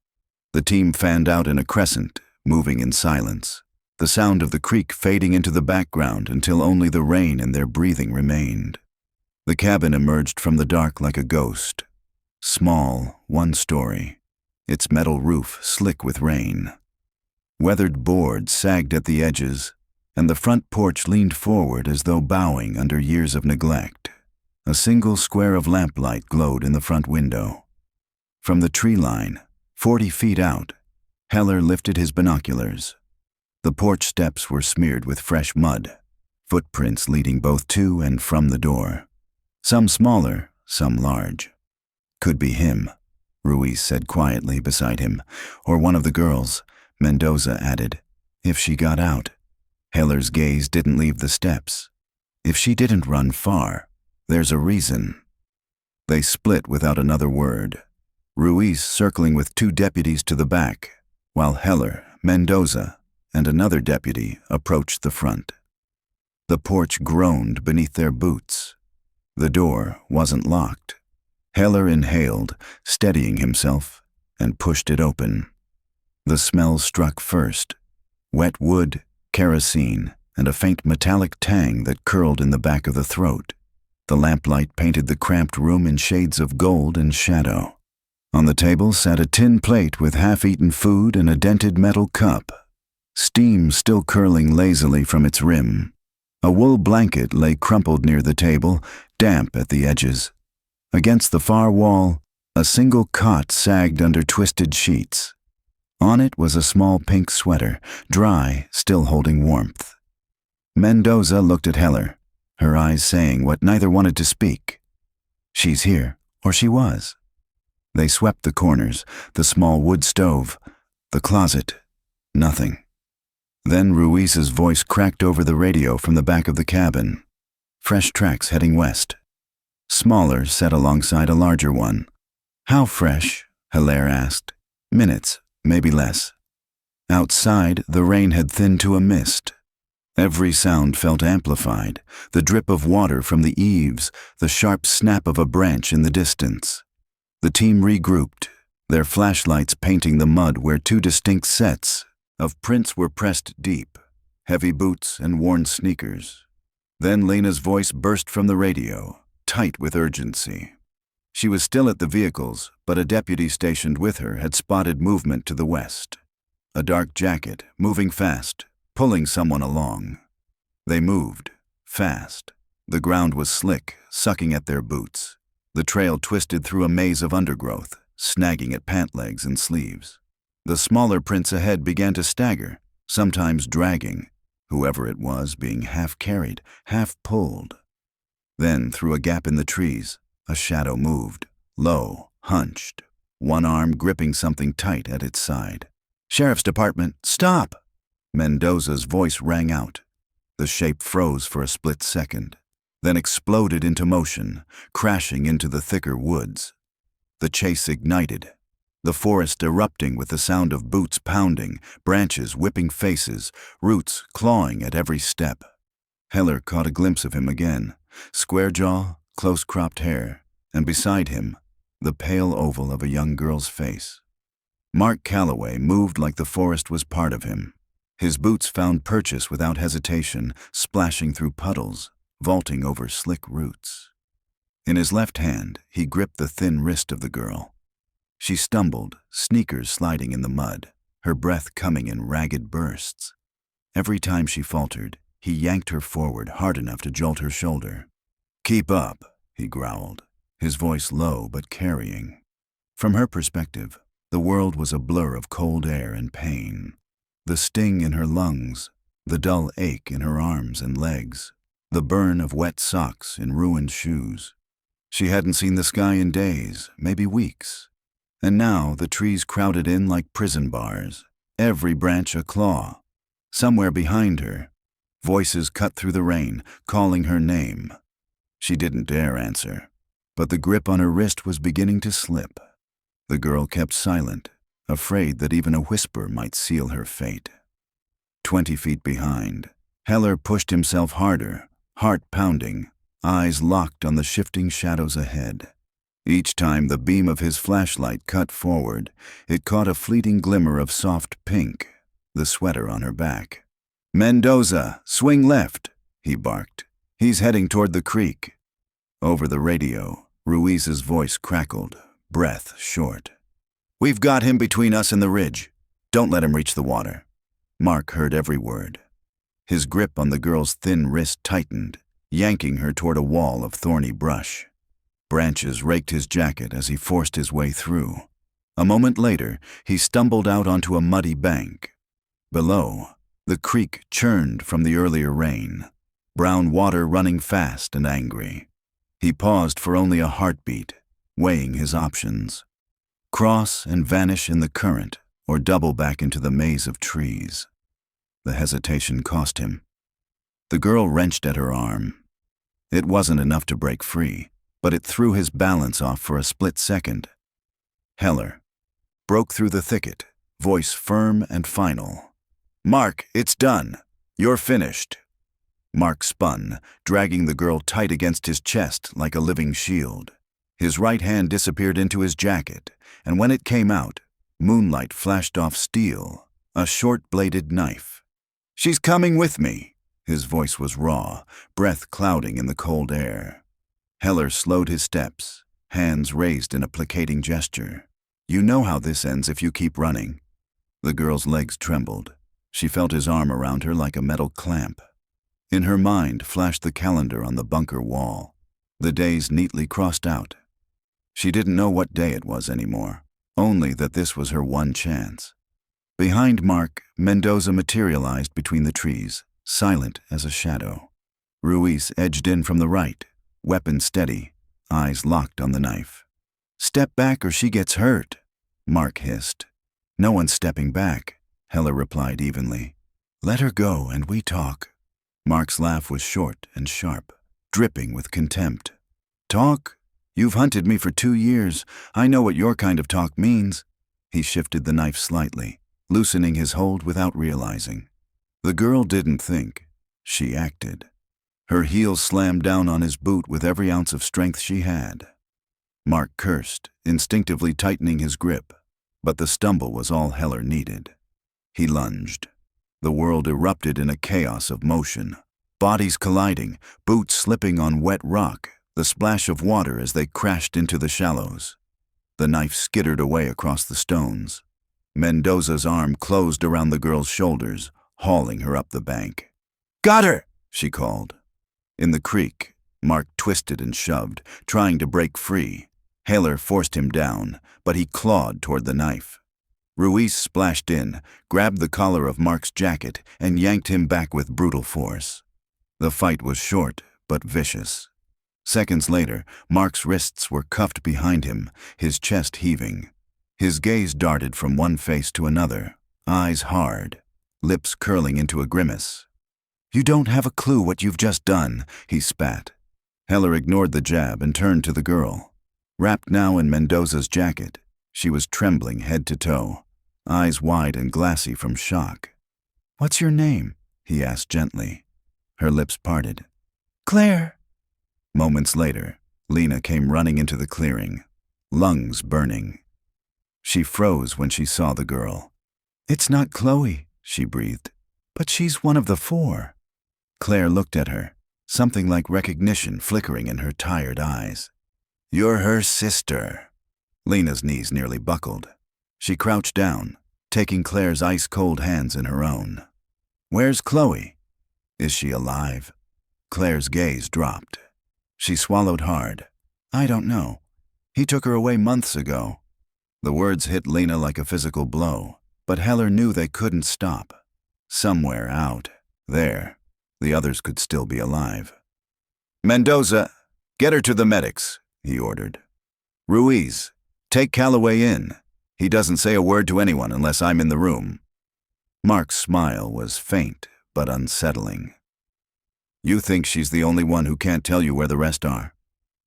The team fanned out in a crescent, moving in silence. the sound of the creek fading into the background until only the rain and their breathing remained. The cabin emerged from the dark like a ghost. Small, one-story, its metal roof slick with rain. Weathered boards sagged at the edges, and the front porch leaned forward as though bowing under years of neglect. A single square of lamplight glowed in the front window. From the tree line, 40 feet out, Heller lifted his binoculars. The porch steps were smeared with fresh mud, footprints leading both to and from the door. Some smaller, some large. Could be him, Ruiz said quietly beside him, or one of the girls, Mendoza added. If she got out. Heller's gaze didn't leave the steps. If she didn't run far, there's a reason. They split without another word, Ruiz circling with 2 deputies to the back, while Heller, Mendoza, and another deputy approached the front. The porch groaned beneath their boots. The door wasn't locked. Heller inhaled, steadying himself, and pushed it open. The smell struck first. Wet wood, kerosene, and a faint metallic tang that curled in the back of the throat. The lamplight painted the cramped room in shades of gold and shadow. On the table sat a tin plate with half-eaten food and a dented metal cup. Steam still curling lazily from its rim. A wool blanket lay crumpled near the table, damp at the edges. Against the far wall, a single cot sagged under twisted sheets. On it was a small pink sweater, dry, still holding warmth. Mendoza looked at Heller, her eyes saying what neither wanted to speak. She's here, or she was. They swept the corners, the small wood stove, the closet. Nothing. Then Ruiz's voice cracked over the radio from the back of the cabin. Fresh tracks heading west. Smaller set alongside a larger one. How fresh? Heller asked. Minutes, maybe less. Outside, the rain had thinned to a mist. Every sound felt amplified, the drip of water from the eaves, the sharp snap of a branch in the distance. The team regrouped, their flashlights painting the mud where 2 distinct sets of prints were pressed deep, heavy boots and worn sneakers. Then Lena's voice burst from the radio, tight with urgency. She was still at the vehicles, but a deputy stationed with her had spotted movement to the west. A dark jacket, moving fast, pulling someone along. They moved, fast. The ground was slick, sucking at their boots. The trail twisted through a maze of undergrowth, snagging at pant legs and sleeves. The smaller prints ahead began to stagger, sometimes dragging, whoever it was being half carried, half pulled. Then, through a gap in the trees, a shadow moved, low, hunched, one arm gripping something tight at its side. "Sheriff's Department, stop!" Mendoza's voice rang out. The shape froze for a split second, then exploded into motion, crashing into the thicker woods. The chase ignited, the forest erupting with the sound of boots pounding, branches whipping faces, roots clawing at every step. Heller caught a glimpse of him again, square jaw, close-cropped hair, and beside him, the pale oval of a young girl's face. Mark Calloway moved like the forest was part of him. His boots found purchase without hesitation, splashing through puddles, vaulting over slick roots. In his left hand, he gripped the thin wrist of the girl. She stumbled, sneakers sliding in the mud, her breath coming in ragged bursts. Every time she faltered, he yanked her forward hard enough to jolt her shoulder. "Keep up," he growled, his voice low but carrying. From her perspective, the world was a blur of cold air and pain. The sting in her lungs, the dull ache in her arms and legs, the burn of wet socks in ruined shoes. She hadn't seen the sky in days, maybe weeks. And now the trees crowded in like prison bars, every branch a claw. Somewhere behind her, voices cut through the rain, calling her name. She didn't dare answer, but the grip on her wrist was beginning to slip. The girl kept silent, afraid that even a whisper might seal her fate. 20 feet behind, Heller pushed himself harder, heart pounding, eyes locked on the shifting shadows ahead. Each time the beam of his flashlight cut forward, it caught a fleeting glimmer of soft pink, the sweater on her back. "Mendoza, swing left," he barked. "He's heading toward the creek." Over the radio, Ruiz's voice crackled, breath short. "We've got him between us and the ridge. Don't let him reach the water." Mark heard every word. His grip on the girl's thin wrist tightened, yanking her toward a wall of thorny brush. Branches raked his jacket as he forced his way through. A moment later, he stumbled out onto a muddy bank. Below, the creek churned from the earlier rain, brown water running fast and angry. He paused for only a heartbeat, weighing his options. Cross and vanish in the current, or double back into the maze of trees. The hesitation cost him. The girl wrenched at her arm. It wasn't enough to break free, but it threw his balance off for a split second. Heller broke through the thicket, voice firm and final. "Mark, it's done. You're finished." Mark spun, dragging the girl tight against his chest like a living shield. His right hand disappeared into his jacket, and when it came out, moonlight flashed off steel, a short-bladed knife. "She's coming with me." His voice was raw, breath clouding in the cold air. Heller slowed his steps, hands raised in a placating gesture. "You know how this ends if you keep running." The girl's legs trembled. She felt his arm around her like a metal clamp. In her mind flashed the calendar on the bunker wall, the days neatly crossed out. She didn't know what day it was anymore, only that this was her one chance. Behind Mark, Mendoza materialized between the trees, silent as a shadow. Ruiz edged in from the right, weapon steady, eyes locked on the knife. "Step back or she gets hurt," Mark hissed. "No one's stepping back," Heller replied evenly. "Let her go and we talk." Mark's laugh was short and sharp, dripping with contempt. "Talk? You've hunted me for 2 years. I know what your kind of talk means." He shifted the knife slightly, loosening his hold without realizing. The girl didn't think. She acted. Her heel slammed down on his boot with every ounce of strength she had. Mark cursed, instinctively tightening his grip, but the stumble was all Heller needed. He lunged. The world erupted in a chaos of motion. Bodies colliding, boots slipping on wet rock, the splash of water as they crashed into the shallows. The knife skittered away across the stones. Mendoza's arm closed around the girl's shoulders, hauling her up the bank. "Got her!" she called. In the creek, Mark twisted and shoved, trying to break free. Heller forced him down, but he clawed toward the knife. Ruiz splashed in, grabbed the collar of Mark's jacket, and yanked him back with brutal force. The fight was short, but vicious. Seconds later, Mark's wrists were cuffed behind him, his chest heaving. His gaze darted from one face to another, eyes hard, lips curling into a grimace. "You don't have a clue what you've just done," he spat. Heller ignored the jab and turned to the girl. Wrapped now in Mendoza's jacket, she was trembling head to toe, eyes wide and glassy from shock. "What's your name?" he asked gently. Her lips parted. "Claire." Moments later, Lena came running into the clearing, lungs burning. She froze when she saw the girl. "It's not Chloe," she breathed, "but she's one of the 4. Claire looked at her, something like recognition flickering in her tired eyes. "You're her sister." Lena's knees nearly buckled. She crouched down, taking Claire's ice-cold hands in her own. "Where's Chloe? Is she alive?" Claire's gaze dropped. She swallowed hard. "I don't know. He took her away months ago." The words hit Lena like a physical blow, but Heller knew they couldn't stop. Somewhere out there, the others could still be alive. "Mendoza, get her to the medics," he ordered. "Ruiz, take Calloway in. He doesn't say a word to anyone unless I'm in the room." Mark's smile was faint but unsettling. "You think she's the only one who can't tell you where the rest are?"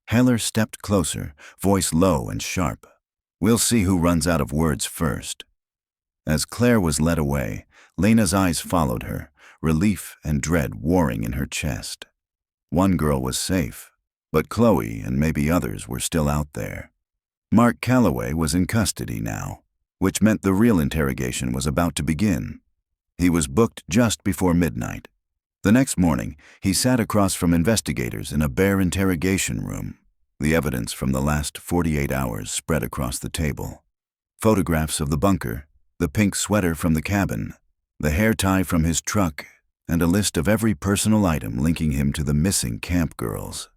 Heller stepped closer, voice low and sharp. "We'll see who runs out of words first." As Claire was led away, Lena's eyes followed her, relief and dread warring in her chest. One girl was safe, but Chloe and maybe others were still out there. Mark Calloway was in custody now, which meant the real interrogation was about to begin. He was booked just before midnight. The next morning, he sat across from investigators in a bare interrogation room. The evidence from the last 48 hours spread across the table. Photographs of the bunker, the pink sweater from the cabin, the hair tie from his truck, and a list of every personal item linking him to the missing camp girls.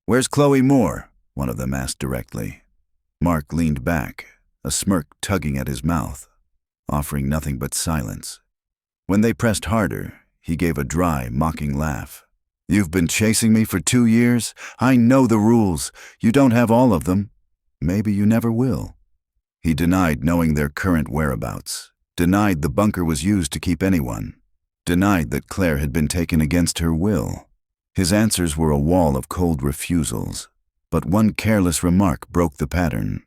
"Where's Chloe Moore?" one of them asked directly. Mark leaned back, a smirk tugging at his mouth, offering nothing but silence. When they pressed harder, he gave a dry, mocking laugh. "You've been chasing me for 2 years? I know the rules. You don't have all of them. Maybe you never will." He denied knowing their current whereabouts, denied the bunker was used to keep anyone, denied that Claire had been taken against her will. His answers were a wall of cold refusals, but one careless remark broke the pattern.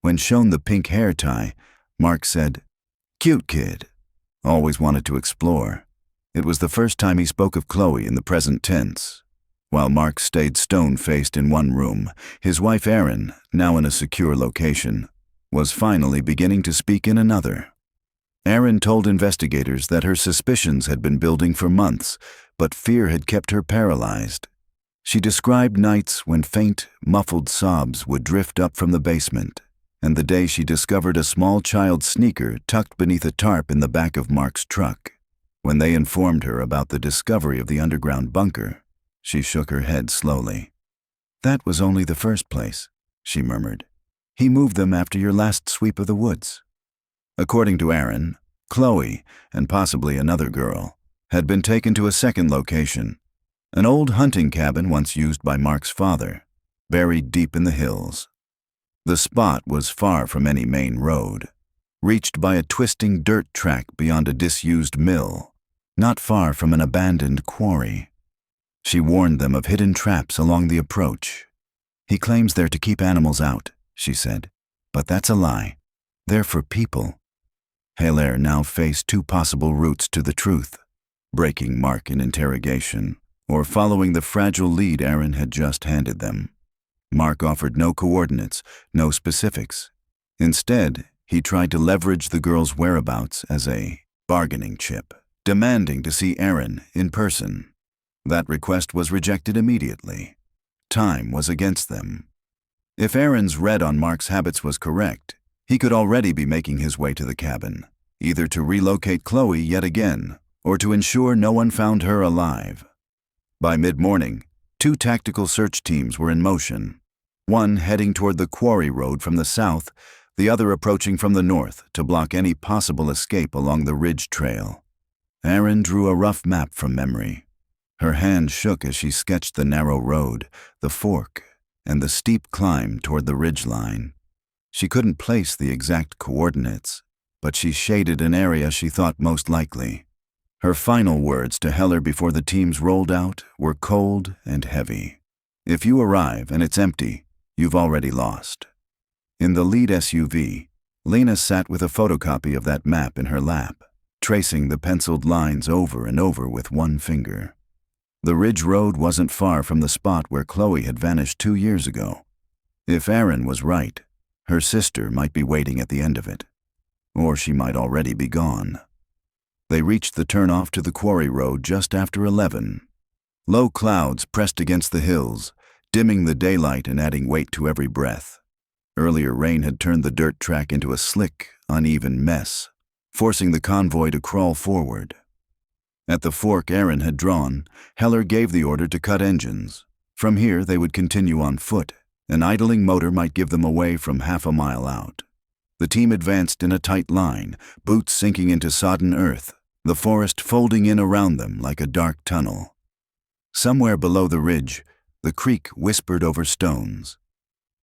When shown the pink hair tie, Mark said, "Cute kid. Always wanted to explore." It was the first time he spoke of Chloe in the present tense. While Mark stayed stone-faced in one room, his wife Erin, now in a secure location, was finally beginning to speak in another. Erin told investigators that her suspicions had been building for months, but fear had kept her paralyzed. She described nights when faint, muffled sobs would drift up from the basement, and the day she discovered a small child's sneaker tucked beneath a tarp in the back of Mark's truck. When they informed her about the discovery of the underground bunker, she shook her head slowly. "That was only the first place," she murmured. "He moved them after your last sweep of the woods." According to Erin, Chloe, and possibly another girl, had been taken to a second location, an old hunting cabin once used by Mark's father, buried deep in the hills. The spot was far from any main road, reached by a twisting dirt track beyond a disused mill, not far from an abandoned quarry. She warned them of hidden traps along the approach. "He claims they're to keep animals out," she said, "but that's a lie. They're for people." Hilaire now faced 2 possible routes to the truth: breaking Mark in interrogation, or following the fragile lead Erin had just handed them. Mark offered no coordinates, no specifics. Instead, he tried to leverage the girl's whereabouts as a bargaining chip, demanding to see Erin in person. That request was rejected immediately. Time was against them. If Erin's read on Mark's habits was correct, he could already be making his way to the cabin, either to relocate Chloe yet again, or to ensure no one found her alive. By mid-morning, 2 tactical search teams were in motion, one heading toward the quarry road from the south, the other approaching from the north to block any possible escape along the ridge trail. Erin drew a rough map from memory. Her hand shook as she sketched the narrow road, the fork, and the steep climb toward the ridge line. She couldn't place the exact coordinates, but she shaded an area she thought most likely. Her final words to Heller before the teams rolled out were cold and heavy. "If you arrive and it's empty, you've already lost." In the lead SUV, Lena sat with a photocopy of that map in her lap, tracing the penciled lines over and over with one finger. The ridge road wasn't far from the spot where Chloe had vanished 2 years ago. If Erin was right, her sister might be waiting at the end of it, or she might already be gone. They reached the turnoff to the quarry road just after 11. Low clouds pressed against the hills, dimming the daylight and adding weight to every breath. Earlier rain had turned the dirt track into a slick, uneven mess, forcing the convoy to crawl forward. At the fork Erin had drawn, Heller gave the order to cut engines. From here they would continue on foot. An idling motor might give them away from half a mile out. The team advanced in a tight line, boots sinking into sodden earth, the forest folding in around them like a dark tunnel. Somewhere below the ridge, the creek whispered over stones.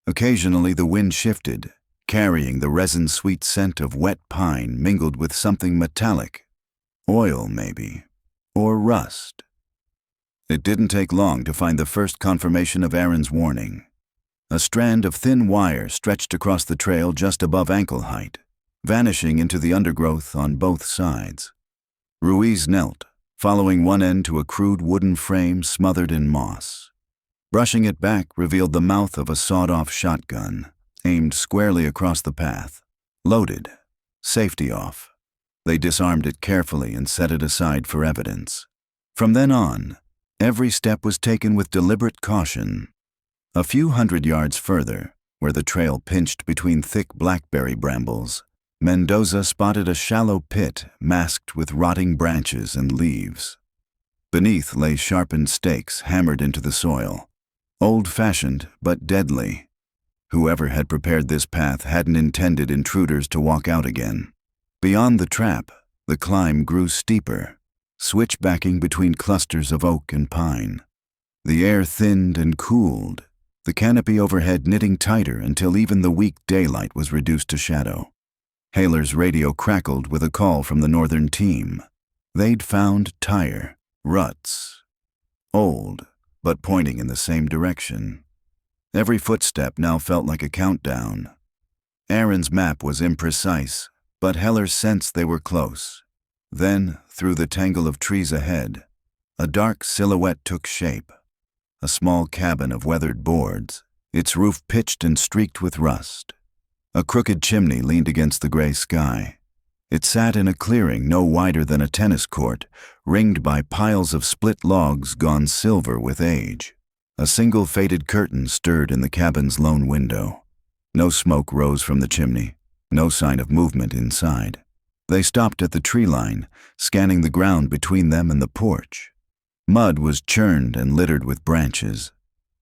Occasionally the wind shifted, carrying the resin-sweet scent of wet pine mingled with something metallic. Oil, maybe. Or rust. It didn't take long to find the first confirmation of Erin's warning. A strand of thin wire stretched across the trail just above ankle height, vanishing into the undergrowth on both sides. Ruiz knelt, following one end to a crude wooden frame smothered in moss. Brushing it back revealed the mouth of a sawed-off shotgun, aimed squarely across the path. Loaded. Safety off. They disarmed it carefully and set it aside for evidence. From then on, every step was taken with deliberate caution. A few hundred yards further, where the trail pinched between thick blackberry brambles, Mendoza spotted a shallow pit masked with rotting branches and leaves. Beneath lay sharpened stakes hammered into the soil, old-fashioned but deadly. Whoever had prepared this path hadn't intended intruders to walk out again. Beyond the trap, the climb grew steeper, switchbacking between clusters of oak and pine. The air thinned and cooled, the canopy overhead knitting tighter until even the weak daylight was reduced to shadow. Haler's radio crackled with a call from the northern team. They'd found tire ruts, old, but pointing in the same direction. Every footstep now felt like a countdown. Aaron's map was imprecise, but Heller sensed they were close. Then, through the tangle of trees ahead, a dark silhouette took shape. A small cabin of weathered boards, its roof pitched and streaked with rust. A crooked chimney leaned against the gray sky. It sat in a clearing no wider than a tennis court, ringed by piles of split logs gone silver with age. A single faded curtain stirred in the cabin's lone window. No smoke rose from the chimney, no sign of movement inside. They stopped at the tree line, scanning the ground between them and the porch. Mud was churned and littered with branches.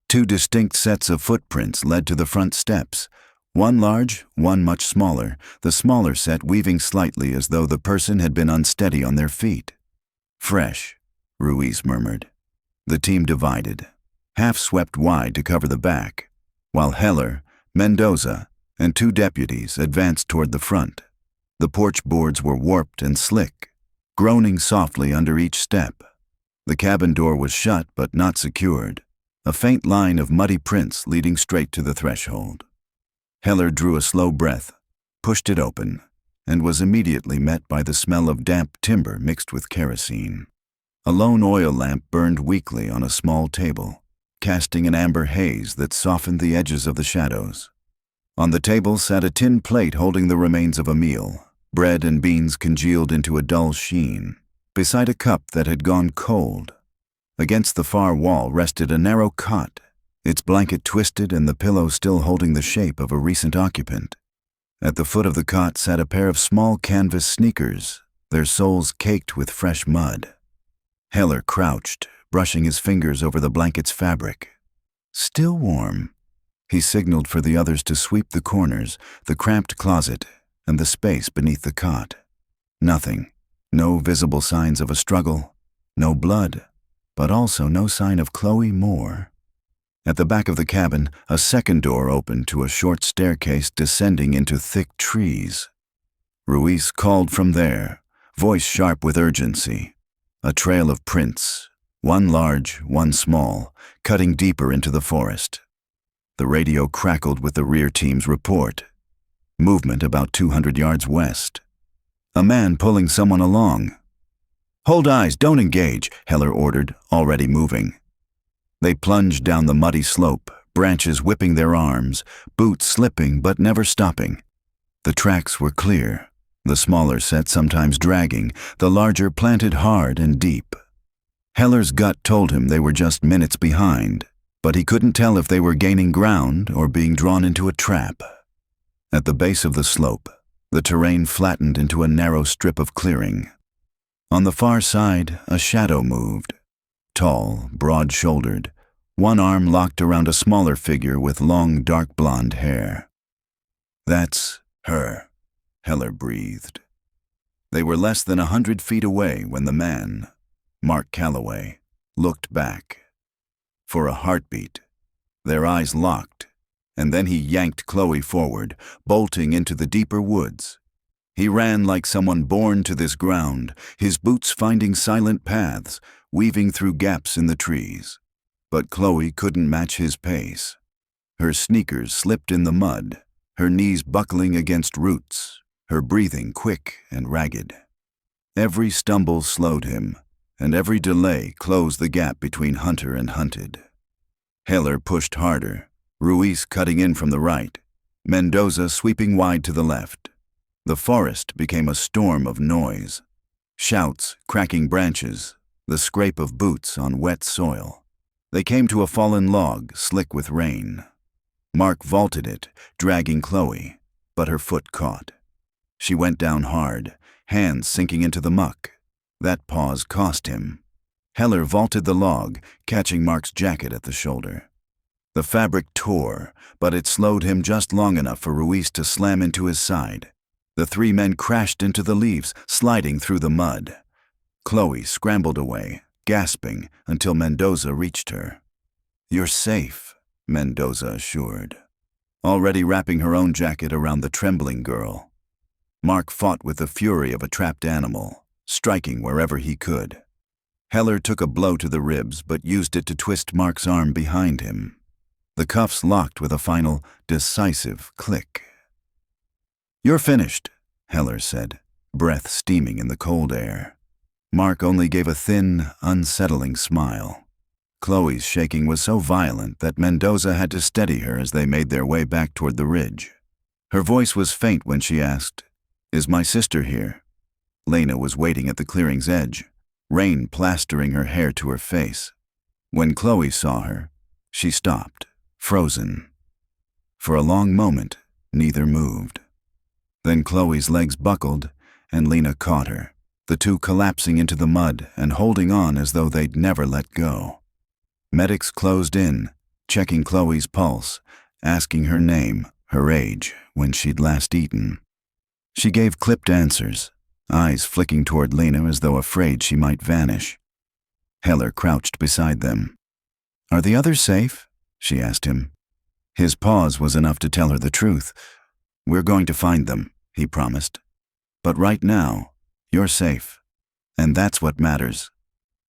Two distinct sets of footprints led to the front steps, one large, one much smaller, the smaller set weaving slightly as though the person had been unsteady on their feet. "Fresh," Ruiz murmured. The team divided. Half swept wide to cover the back, while Heller, Mendoza, and two deputies advanced toward the front. The porch boards were warped and slick, groaning softly under each step. The cabin door was shut but not secured, a faint line of muddy prints leading straight to the threshold. Heller drew a slow breath, pushed it open, and was immediately met by the smell of damp timber mixed with kerosene. A lone oil lamp burned weakly on a small table, casting an amber haze that softened the edges of the shadows. On the table sat a tin plate holding the remains of a meal, bread and beans congealed into a dull sheen, beside a cup that had gone cold. Against the far wall rested a narrow cot, its blanket twisted and the pillow still holding the shape of a recent occupant. At the foot of the cot sat a pair of small canvas sneakers, their soles caked with fresh mud. Heller crouched, brushing his fingers over the blanket's fabric. "Still warm." He signaled for the others to sweep the corners, the cramped closet, and the space beneath the cot. Nothing. No visible signs of a struggle. No blood. But also no sign of Chloe Moore. At the back of the cabin, a second door opened to a short staircase descending into thick trees. Ruiz called from there, voice sharp with urgency. A trail of prints, one large, one small, cutting deeper into the forest. The radio crackled with the rear team's report. Movement about 200 yards west. A man pulling someone along. "Hold eyes, don't engage," Heller ordered, already moving. They plunged down the muddy slope, branches whipping their arms, boots slipping but never stopping. The tracks were clear, the smaller set sometimes dragging, the larger planted hard and deep. Heller's gut told him they were just minutes behind, but he couldn't tell if they were gaining ground or being drawn into a trap. At the base of the slope, the terrain flattened into a narrow strip of clearing. On the far side, a shadow moved. Tall, broad-shouldered, one arm locked around a smaller figure with long, dark blonde hair. "That's her," Heller breathed. They were less than 100 feet away when the man, Mark Calloway, looked back. For a heartbeat, their eyes locked, and then he yanked Chloe forward, bolting into the deeper woods. He ran like someone born to this ground, his boots finding silent paths, weaving through gaps in the trees. But Chloe couldn't match his pace. Her sneakers slipped in the mud, her knees buckling against roots, her breathing quick and ragged. Every stumble slowed him, and every delay closed the gap between hunter and hunted. Heller pushed harder, Ruiz cutting in from the right, Mendoza sweeping wide to the left. The forest became a storm of noise. Shouts, cracking branches, the scrape of boots on wet soil. They came to a fallen log, slick with rain. Mark vaulted it, dragging Chloe, but her foot caught. She went down hard, hands sinking into the muck. That pause cost him. Heller vaulted the log, catching Mark's jacket at the shoulder. The fabric tore, but it slowed him just long enough for Ruiz to slam into his side. The three men crashed into the leaves, sliding through the mud. Chloe scrambled away, gasping, until Mendoza reached her. "You're safe," Mendoza assured, already wrapping her own jacket around the trembling girl. Mark fought with the fury of a trapped animal, striking wherever he could. Heller took a blow to the ribs but used it to twist Mark's arm behind him. The cuffs locked with a final, decisive click. "You're finished," Heller said, breath steaming in the cold air. Mark only gave a thin, unsettling smile. Chloe's shaking was so violent that Mendoza had to steady her as they made their way back toward the ridge. Her voice was faint when she asked, "Is my sister here?" Lena was waiting at the clearing's edge, rain plastering her hair to her face. When Chloe saw her, she stopped, frozen. For a long moment, neither moved. Then Chloe's legs buckled, and Lena caught her, the two collapsing into the mud and holding on as though they'd never let go. Medics closed in, checking Chloe's pulse, asking her name, her age, when she'd last eaten. She gave clipped answers, eyes flicking toward Lena as though afraid she might vanish. Heller crouched beside them. "Are the others safe?" she asked him. His pause was enough to tell her the truth. "We're going to find them," he promised. "But right now, you're safe. And that's what matters."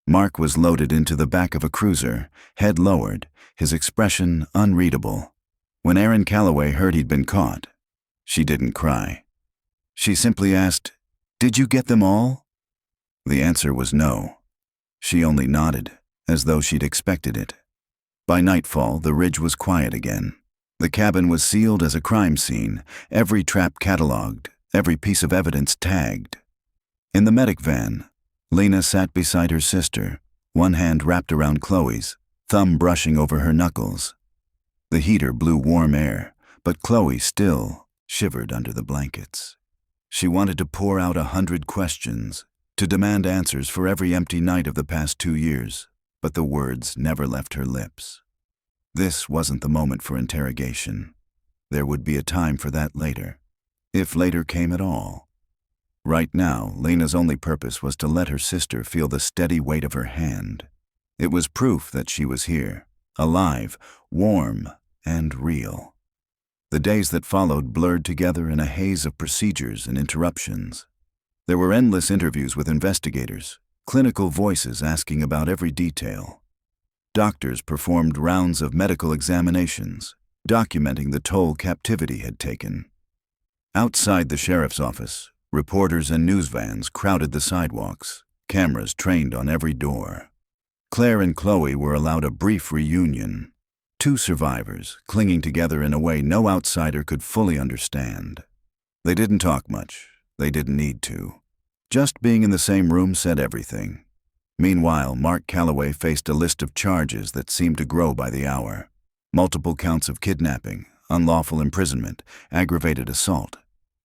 Mark was loaded into the back of a cruiser, head lowered, his expression unreadable. When Erin Calloway heard he'd been caught, she didn't cry. She simply asked, "Did you get them all?" The answer was no. She only nodded, as though she'd expected it. By nightfall, the ridge was quiet again. The cabin was sealed as a crime scene, every trap catalogued, every piece of evidence tagged. In the medic van, Lena sat beside her sister, one hand wrapped around Chloe's, thumb brushing over her knuckles. The heater blew warm air, but Chloe still shivered under the blankets. She wanted to pour out 100 questions, to demand answers for every empty night of the past 2 years, but the words never left her lips. This wasn't the moment for interrogation. There would be a time for that later, if later came at all. Right now, Lena's only purpose was to let her sister feel the steady weight of her hand. It was proof that she was here, alive, warm, and real. The days that followed blurred together in a haze of procedures and interruptions. There were endless interviews with investigators, clinical voices asking about every detail. Doctors performed rounds of medical examinations, documenting the toll captivity had taken. Outside the sheriff's office, reporters and news vans crowded the sidewalks, cameras trained on every door. Claire and Chloe were allowed a brief reunion, two survivors clinging together in a way no outsider could fully understand. They didn't talk much. They didn't need to. Just being in the same room said everything. Meanwhile, Mark Calloway faced a list of charges that seemed to grow by the hour. Multiple counts of kidnapping, unlawful imprisonment, aggravated assault.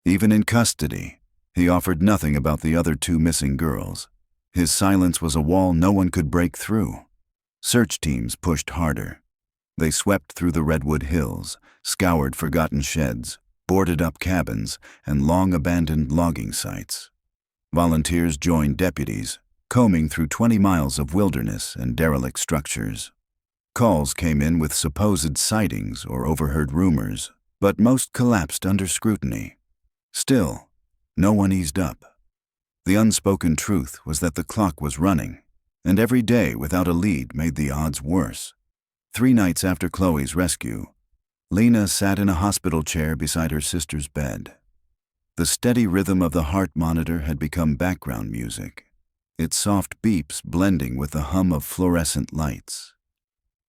Even in custody, he offered nothing about the other 2 missing girls. His silence was a wall no one could break through. Search teams pushed harder. They swept through the Redwood Hills, scoured forgotten sheds, boarded up cabins, and long-abandoned logging sites. Volunteers joined deputies, combing through 20 miles of wilderness and derelict structures. Calls came in with supposed sightings or overheard rumors, but most collapsed under scrutiny. Still, no one eased up. The unspoken truth was that the clock was running, and every day without a lead made the odds worse. 3 nights after Chloe's rescue, Lena sat in a hospital chair beside her sister's bed. The steady rhythm of the heart monitor had become background music, its soft beeps blending with the hum of fluorescent lights.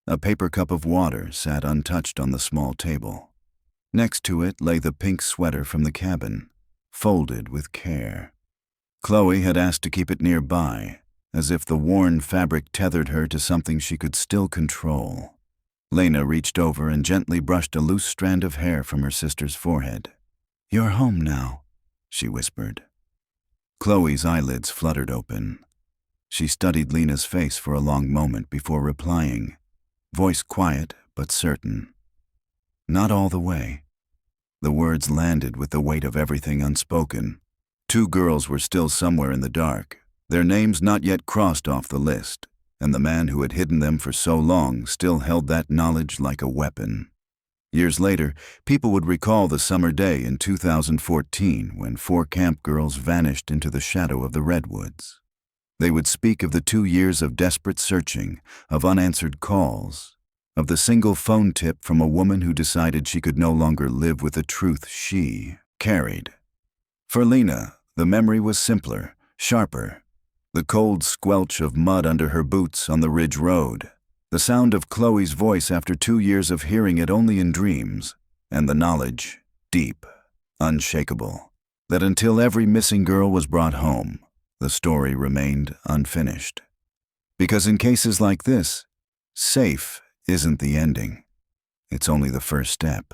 A paper cup of water sat untouched on the small table. Next to it lay the pink sweater from the cabin, folded with care. Chloe had asked to keep it nearby, as if the worn fabric tethered her to something she could still control. Lena reached over and gently brushed a loose strand of hair from her sister's forehead. "You're home now," she whispered. Chloe's eyelids fluttered open. She studied Lena's face for a long moment before replying, voice quiet but certain. "Not all the way." The words landed with the weight of everything unspoken. 2 girls were still somewhere in the dark, their names not yet crossed off the list, and the man who had hidden them for so long still held that knowledge like a weapon. Years later, people would recall the summer day in 2014 when 4 camp girls vanished into the shadow of the redwoods. They would speak of the 2 years of desperate searching, of unanswered calls, of the single phone tip from a woman who decided she could no longer live with the truth she carried. For Lena, the memory was simpler, sharper. The cold squelch of mud under her boots on the ridge road, the sound of Chloe's voice after 2 years of hearing it only in dreams, and the knowledge, deep, unshakable, that until every missing girl was brought home, the story remained unfinished. Because in cases like this, safe isn't the ending. It's only the first step.